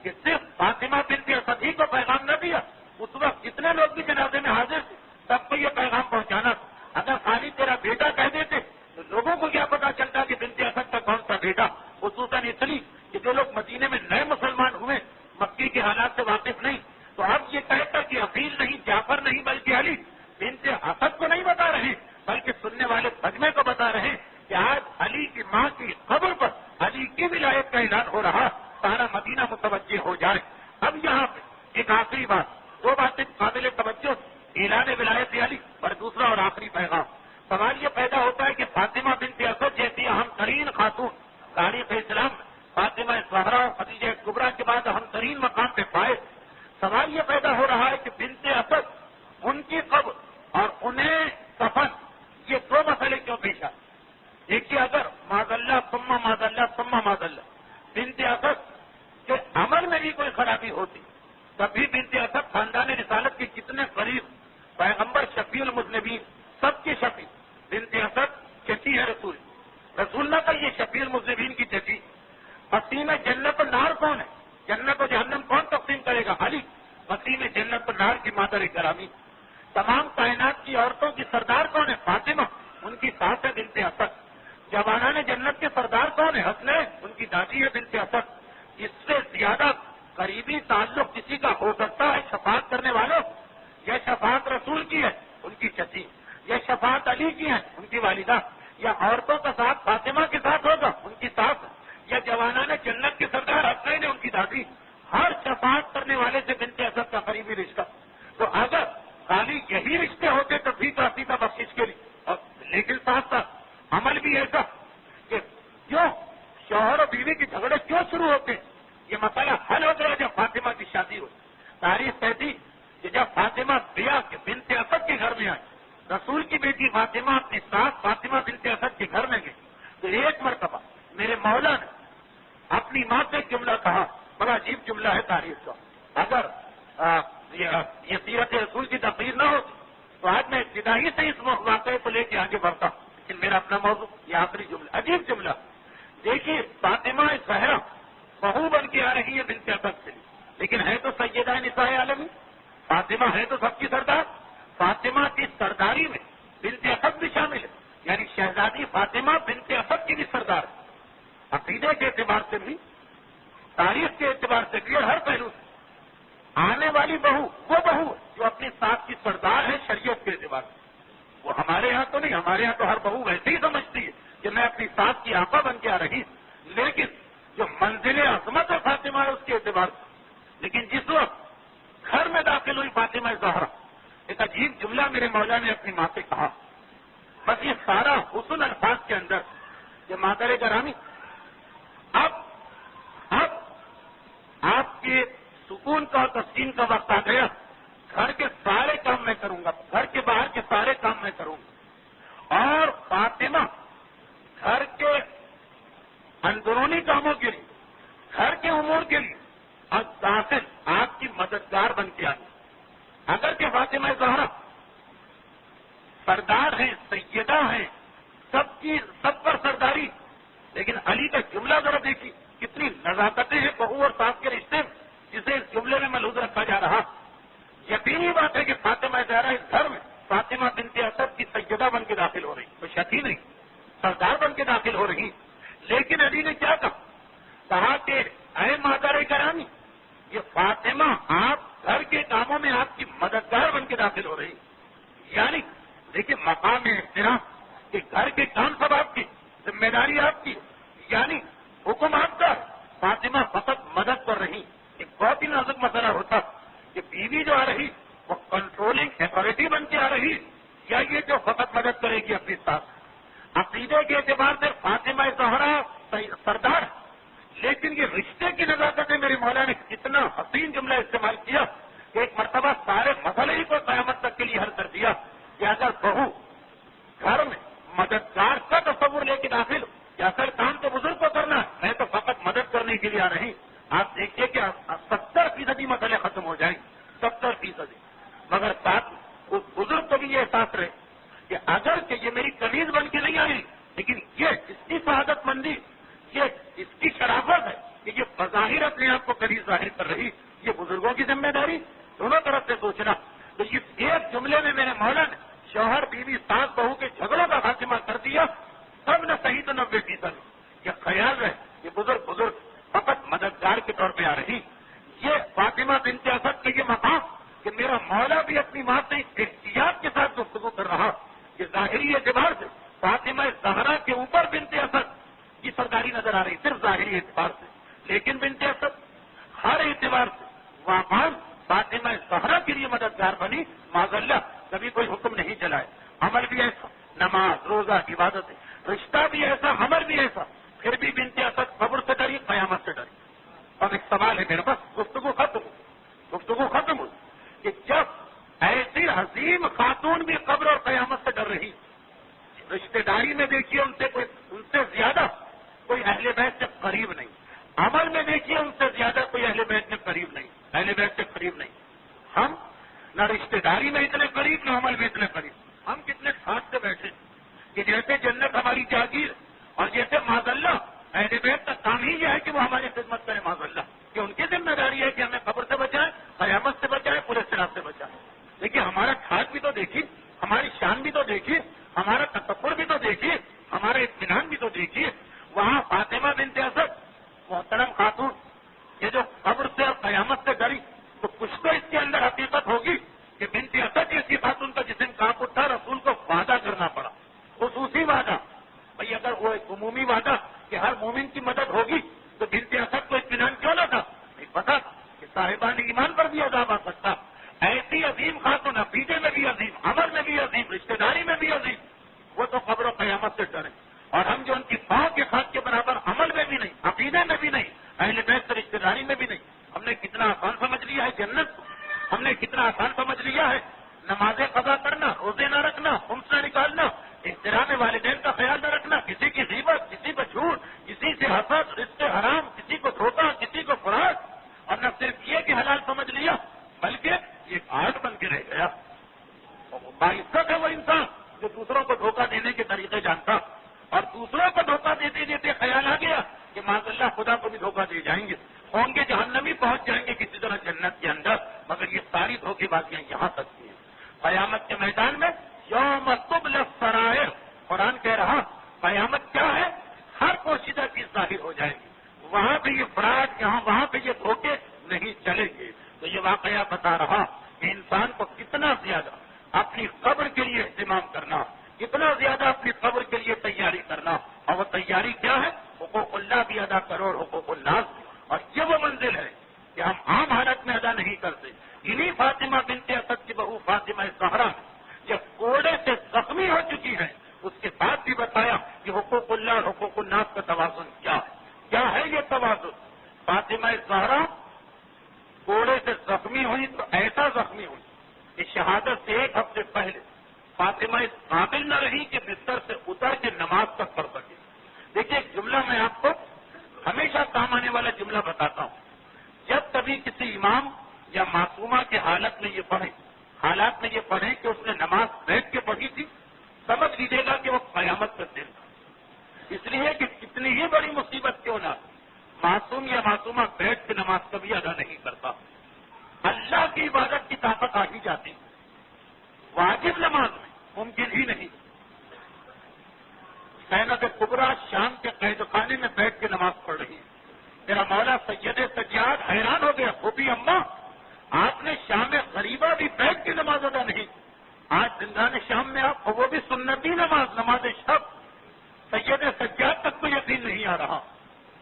کہ صرف فاطمہ بنت اسد ہی کو پیغام نہ دیا، اس وقت جتنے لوگ بھی جنازے میں حاضر تھے سب کو یہ پیغام پہنچانا تھا۔ اگر خالی تیرا بیٹا کہہ دیتے تو لوگوں کو کیا پتا چلتا کہ بنت اسد کا کون سا بیٹا، خصوصاً اس لیے کہ جو لوگ مدینے میں نئے مسلمان ہوئے، مکی کے حالات سے واقف نہیں، تو اب یہ کہتا کہ عقیل نہیں، جعفر نہیں بلکہ علی، بنت اسد کو نہیں بتا رہے بلکہ سننے والے بجمے کو بتا رہے کہ آج علی کی ماں کی قبر پر علی کی ولایت کا اعلان ہو رہا، سارا مدینہ متوجہ ہو جائے۔ اب یہاں پہ ایک آخری بات، دو باتیں قابل توجہ، اعلان ولایت علی اور دوسرا اور آخری پیغام۔ سوال یہ پیدا ہوتا ہے کہ فاطمہ بنت اسد جیسی اہم ترین خاتون تاریخ اسلام میں، فاطمہ زہرا اور خدیجہ کبریٰ کے بعد اہم ترین مقام پہ فائز، سوال یہ پیدا ہو رہا ہے کہ بنت اسد، ان کی قبر اور انہیں کفن، یہ دو مسئلے کیوں پیش آئے؟ دیکھیے، اگر معاذ اللہ ثم معاذ اللہ ثم معاذ اللہ بنت اسد کے عمل میں بھی کوئی خرابی ہوتی، تبھی بنت اسد خاندان رسالت کے کتنے قریب، پیغمبر شفیع المذنبین، سب کی شفیع، بنت اسد چچی ہے رسول نہ کہ یہ شفیع المذنبین کی چچی۔ قسیم جنت و نار کون ہے؟ جنت و جہنم کون تقسیم کرے گا؟ علی۔ قسیم جنت و نار کی مادر گرامی۔ تمام کائنات کی عورتوں کی سردار کون ہے؟ فاطمہ، ان کی ساس ہے بنت اسد۔ جوانان جنت کے سردار کون ہے؟ حسنین، ان کی دادی ہے بنت اسد۔ اس سے زیادہ قریبی تعلق کسی کا ہو سکتا ہے شفاعت کرنے والوں؟ یہ شفاعت رسول کی ہے، ان کی چچی، یہ شفاعت علی کی ہے، ان کی والدہ، یا عورتوں کا ساتھ فاطمہ کے ساتھ ہوگا، ان کی ساس، یا جوانان جنت کے سردار حسنین ہے، ان کی دادی۔ ہر شفاعت کرنے والے سے بنت اسد کا قریبی رشتہ۔ تو اگر خالی یہی رشتے ہوتے تو بھی کافی تھا بخشش کے لیے، اور لیکن ساتھ ساتھ عمل بھی ایسا کہ کیوں شوہر اور بیوی کے جھگڑے کیوں شروع ہوتے ہیں؟ یہ مسئلہ حل ہو گیا جب فاطمہ کی شادی ہوئی۔ تاریخ کہتی کہ جب فاطمہ بیا کے بنت اسد کے گھر میں آئی، رسول کی بیٹی فاطمہ اپنی ساس فاطمہ بنت اسد کے گھر میں گئی، تو ایک مرتبہ میرے مولا نے اپنی ماں سے ایک جملہ کہا، بڑا عجیب جملہ ہے تاریخ کا۔ اگر یہ سیرت رسول کی تقریر نہ ہوتی تو آج میں ابتدائی سے اس واقعے کو لے کے آگے بڑھتا، لیکن میرا اپنا موضوع یہ آخری جملہ، عجیب جملہ۔ دیکھیے، فاطمہ زہرا بہو بن کے آ رہی ہے بنت اسد سے، لیکن ہے تو سیدہ نساء عالمین، فاطمہ ہے تو سب کی سردار۔ فاطمہ کی سرداری میں بنت اسد بھی شامل ہے، یعنی شہزادی فاطمہ بنت اسد کی بھی سردار ہے، عقیدے کے اعتبار سے بھی، تاریخ کے اعتبار سے بھی، اور ہر پہلو سے۔ آنے والی بہو وہ بہو جو اپنی ساس کی سردار ہے شریعت کے اعتبار سے، وہ ہمارے یہاں تو نہیں، ہمارے یہاں تو ہر بہو ویسے ہی سمجھتی ہے کہ میں اپنی ساس کی آقا بن کے آ رہی، لیکن جو منزل عظمت ہے فاطمہ ہے اس کے اعتبار سے۔ لیکن جس وقت گھر میں داخل ہوئی فاطمہ زہرا، ایک عجیب جملہ میرے مولا نے اپنی ماں سے کہا، بس یہ سارا حسن الفاظ کے اندر کہ مادر گرامی، اب آپ کے سکون کا اور تسکین کا وقت آ گیا، گھر کے سارے کام میں کروں گا، گھر کے باہر کے سارے کام میں کروں گا، اور فاطمہ گھر کے اندرونی کاموں کے لیے، گھر کے امور کے لیے اور داخل آپ کی مددگار بن کے آئی۔ اگر کہ فاطمہ زہرا سردار ہیں، سیدہ ہیں، سب پر سرداری، لیکن علی کا جملہ ذرا دیکھیے، کتنی نزاکتیں ہیں بہو اور ساس کے رشتے میں، جسے اس جملے میں ملحوظ رکھا جا رہا۔ یقینی بات ہے کہ فاطمہ زہرا اس گھر میں فاطمہ بنت اسد کی سیدہ بن کے داخل ہو رہی، تو شکی نہیں، سردار بن کے داخل ہو رہی، لیکن علی نے کیا کہا کہ اے مادر گرامی، یہ فاطمہ آپ گھر کے کاموں میں آپ کی مددگار بن کے داخل ہو رہی، یعنی دیکھیے مقام احترام کہ گھر کے کام سب آپ کی، ذمہ داری آپ کی، یعنی حکم آپ کا، فاطمہ فقط مدد کر رہی۔ ایک بہت ہی نازک مسئلہ ہوتا کہ بیوی جو آ رہی وہ کنٹرولنگ اتھارٹی بن کے آ رہی، یا یہ جو فقط مدد کرے گی اپنی ساس۔ عقیدے کے اعتبار سے فاطمہ زہرا سردار، لیکن یہ رشتے کی نزاکت ہے. میرے مولا نے کتنا حسین جملہ استعمال کیا کہ ایک مرتبہ سارے مسئلے ہی کو قیامت تک کے لیے حل کر دیا کہ اگر بہو گھر میں مددگار کا تصور لے کے داخل ہو یا اصل کام تو بزرگ کو کرنا، میں تو فقط مدد کرنے کے لیے آ رہی. آپ دیکھیے کہ 70% مسئلے ختم ہو جائیں، 70%. مگر ساتھ اس بزرگ کو بھی یہ احساس رہے کہ اگر کہ یہ میری کنیز بن کے نہیں آئی، لیکن یہ اس کی شہادت مندی، یہ اس کی شرافت ہے کہ یہ بظاہر اپنے آپ کو کنیز ظاہر کر رہی. یہ بزرگوں کی ذمہ داری دونوں طرف سے سوچنا. تو یہ ایک جملے میں میرے مولا نے شوہر بیوی ساس بہو کے جھگڑوں کا خاتمہ کر دیا. سب نے صحیح تو 90%. یہ خیال ہے یہ بزرگ فقط مددگار کے طور پہ آ رہی. یہ فاطمہ بنت اسد کا یہ مقام کہ میرا مولا بھی اپنی ماں سے احتیاط کے ساتھ گفتگو کر رہا. یہ ظاہری اعتبار سے فاطمہ زہرا کے اوپر بنت اسد کی سرداری نظر آ رہی، صرف ظاہری اعتبار سے. لیکن بنت اسد ہر اعتبار سے واقعا فاطمہ زہرا کے لیے مددگار بنی. معذاللہ کبھی کوئی حکم نہیں چلائے. عمل بھی ایسا، نماز روزہ عبادت، رشتہ بھی ایسا، عمل بھی ایسا. پھر بھی بنت اسد قبر سے ڈری، قیامت سے ڈری. اب ایک سوال ہے میرے پاس، گفتگو ختم ہوئی کہ جب ایسی عظیم خاتون بھی قبر اور قیامت سے ڈر رہی، رشتہ داری میں دیکھیے ان سے زیادہ کوئی اہل بیت سے قریب نہیں. عمل میں دیکھیے ان سے زیادہ کوئی اہل بیت سے قریب نہیں، اہل بیت سے قریب نہیں. ہم نہ رشتہ داری میں اتنے قریب، نہ عمل میں اتنے قریب. ہم کتنے ساتھ سے بیٹھے کہ جیسے جنت ہماری جاگیر، اور جیسے معذاللہ اہل بیت کا کام ہی یہ ہے کہ وہ ہماری خدمت کرے. معذاللہ کہ ان کی ذمہ داری ہے کہ ہمیں قبر سے بچائیں، قیامت سے بچائیں، پورے صراط سے بچائیں. دیکھیے ہمارا ٹھاٹ بھی تو دیکھیے، ہماری شان بھی تو دیکھیے، ہمارا تکبر بھی تو دیکھیے، ہمارا اطمینان بھی تو دیکھیے. وہاں فاطمہ بنت اسد محترم خاتون یہ جو قبر سے اور قیامت سے ڈری، تو کچھ تو اس کے اندر حقیقت ہوگی کہ بنت اسد جیسی خاتون کا جسم کانپ اٹھا. رسول کو وعدہ کرنا پڑا، خصوصی وعدہ. بھائی اگر وہ ایک عمومی وعدہ کہ ہر مومن کی مدد ہوگی تو بنت اسد کو اطمینان کیوں نہ تھا؟ نہیں پتا کہ صاحبان ایمان پر بھی عذاب آ سکتا. ایسی عظیم خاتون عقیدے میں بھی عظیم، عمل میں بھی عظیم، رشتہ داری میں بھی عظیم، وہ تو قبر و قیامت سے ڈرے. اور ہم جو ان کی پاؤں کے خاک کے برابر عمل میں بھی نہیں، عقیدے میں بھی نہیں، اہل بیت سے رشتہ داری میں بھی نہیں. ہم نے کتنا آسان سمجھ لیا ہے جنت کو، ہم نے کتنا آسان سمجھ لیا ہے نمازیں قضا کرنا، روزے نہ رکھنا، خمس نہ نکالنا، احترام والدین کا خیال نہ رکھنا، کسی کی غیبت، کسی کو جھوٹ، کسی سے حسد، رزق حرام، کسی کو دھوکہ، کسی کو فراڈ. اور نہ صرف یہ کہ حلال سمجھ لیا بلکہ یہ آرٹ بن کے رہ گیا. باعزت ہے وہ انسان جو دوسروں کو دھوکہ دینے کے طریقے جانتا، اور دوسروں کو دھوکہ دیتے دیتے خیال آ گیا کہ معاذ اللہ خدا کو بھی دھوکہ دے جائیں گے، ہوں گے جہنمی پہنچ جائیں گے کسی طرح جنت کے اندر. مگر یہ ساری دھوکے بازیاں یہاں تک کی ہیں. قیامت کے میدان میں یوم تبلی السرائر، قرآن کہہ رہا قیامت کیا ہے؟ ہر پوشیدہ چیز ظاہر ہو جائے گی. وہاں پہ یہ فراڈ، وہاں پہ یہ دھوکے نہیں چلیں گے. تو یہ واقعہ بتا رہا کہ انسان کو کتنا زیادہ اپنی قبر کے لیے اہتمام کرنا، کتنا زیادہ اپنی قبر کے لیے تیاری کرنا. اور وہ تیاری کیا ہے؟ حقوق اللہ بھی ادا کرو اور حقوق الناس بھی. اور یہ وہ منزل ہے کہ ہم عام حالت میں ادا نہیں کرتے. انہی فاطمہ بنت اسد کی بہو فاطمہ زہرا جب کوڑے سے زخمی ہو چکی ہے، اس کے بعد بھی بتایا کہ حقوق اللہ اور حقوق الناس کا توازن کیا ہے. کیا ہے یہ توازن؟ فاطمہ زہرا کوڑے سے زخمی ہوئی تو ایسا زخمی ہوئی کہ شہادت سے ایک ہفتے پہلے فاطمہ اس قابل نہ رہی کہ بستر سے اتر کے نماز تک پڑھ سکے. دیکھیے ایک جملہ میں آپ کو ہمیشہ کام آنے والا جملہ بتاتا ہوں. جب کبھی کسی امام یا معصومہ کے حالات میں یہ پڑھیں کہ اس نے نماز بیٹھ کے پڑھی تھی، سمجھ لیجیے گا کہ وہ قیامت کا دن تھا. اس لیے کہ کتنی ہی بڑی مصیبت کیوں نہ، معصوم یا معصومہ بیٹھ کے نماز کبھی ادا نہیں کرتا. اللہ کی عبادت کی طاقت آ ہی جاتی، واجب نماز میں ممکن ہی نہیں. سینت کبریٰ شام کے قید خانے میں بیٹھ کے نماز پڑھ رہی ہے. میرا مولا سید سجاد حیران ہو گیا، پھوپھی اماں آپ نے شام غریبہ بھی بیٹھ کے نماز ادا نہیں. آج زندان شام میں آپ وہ بھی سنتی نماز شب. سید سجاد تک کو یقین نہیں آ رہا.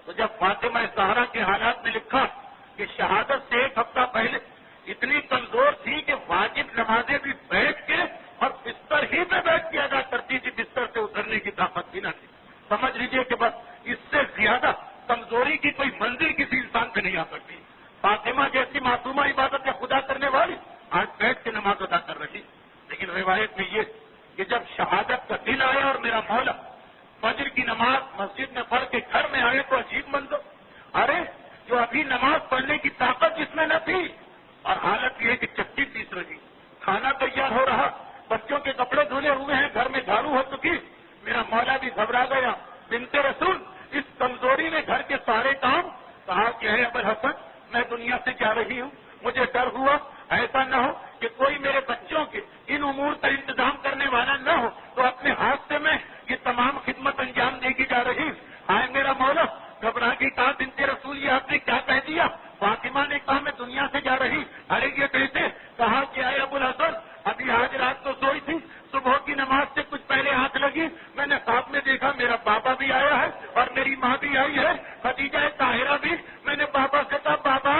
تو جب فاطمہ زہرا کے حالات میں لکھا کہ شہادت سے ایک ہفتہ پہلے اتنی کمزور تھی کہ واجب نمازیں بھی بیٹھ کے اور بستر ہی پہ بیٹھ کے ادا کرتی تھی، بستر سے اترنے کی طاقت نماز ادا کر رہی، لیکن روایت میں یہ کہ جب شہادت کا دن آیا اور میرا مولا فجر کی نماز مسجد میں پڑھ کے گھر میں آئے تو عجیب منظر، ارے جو ابھی نماز پڑھنے کی طاقت جس میں نہ تھی، اور حالت یہ کہ چکی پیس رہی، کھانا تیار ہو رہا، بچوں کے کپڑے دھلے ہوئے ہیں، گھر میں جھاڑو ہو چکی، میرا مولا بھی گھبرا گیا، بنت رسول اس کمزوری میں گھر کے سارے کام، کہا کہ ہے ابوالحسن میں دنیا سے جا رہی ہوں، مجھے ڈر ہوا ایسا نہ ہو کہ کوئی میرے بچوں کے ان امور کا انتظام کرنے والا نہ ہو تو اپنے ہاتھ سے میں یہ تمام خدمت انجام دے کی جا رہی، آئے میرا مولا گھبرا کے کہا بنت رسول یہ آپ نے کیا کہہ دیا؟ فاطمہ نے کہا میں دنیا سے جا رہی، ارے یہ کیسے؟ کہا کہ اے ابوالحسن ابھی آج رات تو سوئی تھی، صبح کی نماز سے کچھ پہلے ہاتھ لگی، میں نے خواب میں دیکھا میرا بابا بھی آیا ہے اور میری ماں بھی آئی ہے، خدیجہ طاہرہ بھی، میں نے بابا سے کہا بابا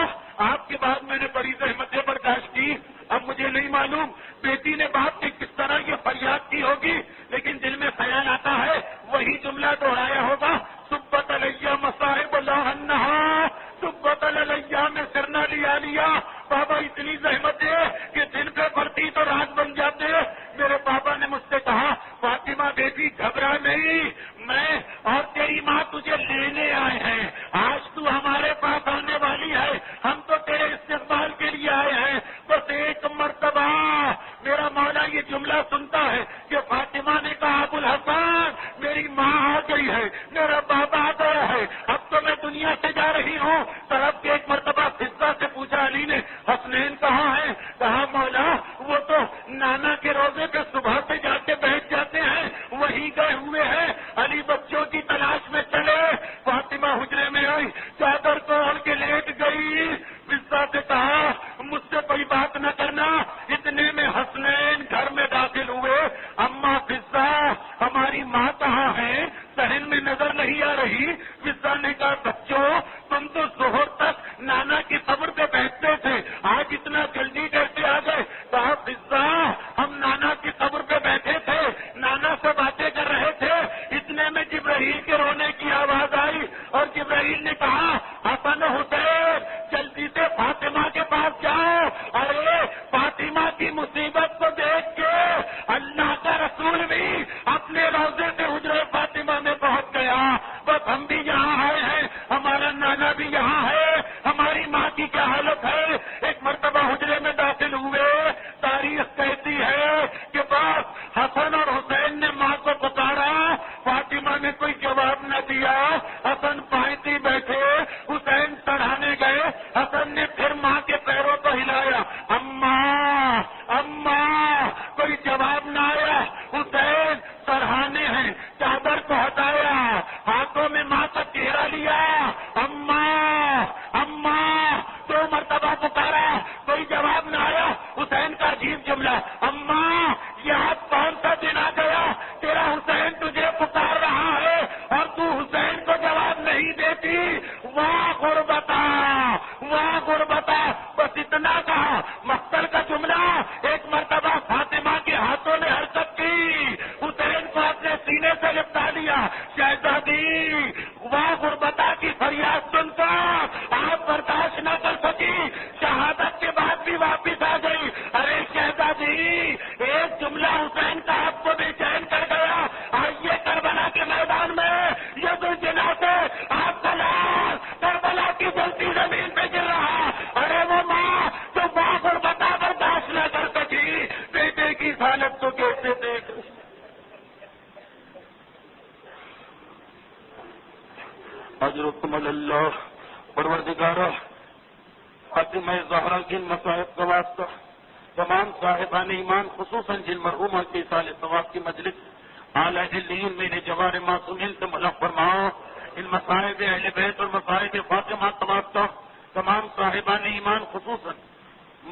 آپ کے بعد میں نے بڑی زحمتیں برداشت کی، اب مجھے نہیں معلوم بیٹی نے باپ نے کس طرح یہ فریاد کی ہوگی، لیکن دل میں خیال آتا ہے وہی جملہ دوہرایا ہوگا، سبت علیہ مصائب اللہ انہا سبت علیہ میں سرنا لیا بابا اتنی زحمت ہے کہ دن پہ پڑتی تو رات بن جاتے، میرے بابا نے مجھ سے کہا فاطمہ بیٹی گھبرا نہیں، میں اور تیری ماں تجھے لینے آئے ہیں، آج تو ہمارے پاس آنے والی ہے، ہم تو تیرے استقبال کے لیے آئے ہیں، بس ایک مرتبہ میرا مولا یہ جملہ سنتا ہے کہ فاطمہ نے کہا ابوالحسن میری ماں آ گئی ہے، میرا بابا آ گیا ہے، اب تو میں دنیا سے جا رہی ہوں، طرف کے ایک مرتبہ فضہ سے پوچھا علی نے حسنین کہاں ہے؟ کہا مولا وہ تو نانا کے روزے پہ صبح سے جا کے بیٹھ جاتے ہیں، وہی گئے ہوئے ہیں، علی بچوں کی تلاش میں چلے، فاطمہ حجرے میں آئی، چادر کو اوڑھ کے لیٹ گئی، فضہ سے کہا مجھ سے کوئی بات نہ کرنا، اتنے میں حسنین گھر میں داخل ہوئے، اما فضہ ہماری ماں کہاں ہے؟ صحن میں نظر نہیں آ رہی، فضہ نے کہا بچوں تم تو ظہر تک نانا کی قبر پہ بیٹھتے تھے، آج اتنا جلدی کیسے آ گئے؟ کہا فضہ ہم نانا کی قبر پہ بیٹھے تھے، نانا سے باتیں کر رہے تھے، اتنے میں جبرائیل کے رونے کی آواز آئی اور جبرائیل نے کہا حسن حسین جلدی سے فاطمہ کے پاس جاؤ، ارے فاطمہ کی مصیبت کو دیکھ کے اللہ کا رسول بھی اپنے روزے سے حجرہ فاطمہ میں پہنچ گیا، بس ہم بھی یہاں آئے ہیں، ہمارا نانا بھی یہاں ہے، ہماری ماں کی کیا حالت ہے؟ ایک مرتبہ حجرے میں داخل ہوئے، تاریخ کہتی ہے کہ بس حسن اور حسین نے ماں کو پکارا، فاطمہ نے کوئی جواب نہ دیا، حسن پائتی بیٹھے، حسین چڑھانے گئے، حسن نے پھر ماں کے پیروں کو ہلایا، اماں اماں کوئی جواب نہ آیا، حسین سرہانے ہیں، چادر کو ہٹایا، ہاتھوں میں ماں کا چہرہ لیا، اماں اماں دو مرتبہ پکارا، کوئی جواب نہ آیا، حسین کا عجیب جملہ، اماں یہ آج کون سا دن آ گیا تیرا حسین تجھے پکار رہا ہے اور تو حسین کو جواب نہیں دیتی، واہ غربتا واہ غربتا، بس اتنا کہا، مقتل کا جملہ، ایک مرتبہ فاطمہ کے ہاتھوں نے حرکت کی، حسین کو اپنے سینے سے لپٹا لیا، شہزادی واہ غربتا کی فریاد سن کر آپ برداشت نہ کر سکی، شہادت کے بعد بھی واپس آ گئی، ارے شہزادی ایک جملہ حسین کا آپ کو بے چین کر گیا، آئیے کربلا کے میدان میں یہ تو جنا سے آپ کا لال کربلا کی جلتی زمین پہ گر رہا، ارے وہ ماں تو واہ غربتا برداشت نہ کر سکی، بیٹے کی حالت کو کیسے دیکھ اجرکم اللہ پروردگارہ، فاطمہ زہرا کی مصائب کا واسطہ تمام صاحبان ایمان خصوصاً جن مرحومہ کے سال ثواب کی مجلس اعلیٰ دلین میں نے جوار معصومین سے ملک فرماؤ، ان مصائب اہل بیت اور مصائب فاطمہ کا واسطہ تمام صاحبان ایمان خصوصاً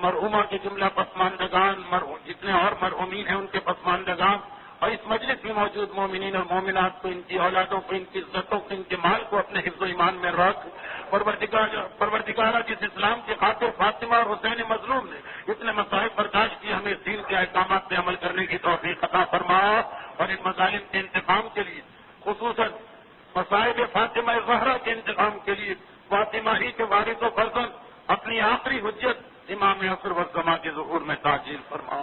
مرحومہ کے جملہ پسماندگان جتنے اور مرحومین ہیں ان کے پسماندگان اور اس مجلس میں موجود مومنین اور مومنات کو، ان کی اولادوں کو، ان کی عزتوں کو، ان کے مال کو اپنے حفظ و ایمان میں رکھ، پروردگارہ جس اسلام کی خاطر فاطمہ اور حسین مظلوم نے اتنے مصائب برداشت کی، ہمیں دین کے احکامات پہ عمل کرنے کی توفیق عطا فرما، اور ان مظالم کے انتقام کے لیے خصوصاً مصائب فاطمہ زہرا کے انتقام کے لیے فاطمہ ہی کے وارث و فرزند اپنی آخری حجت امام عصر و زمان کے ظہور میں تعجیل فرماؤ.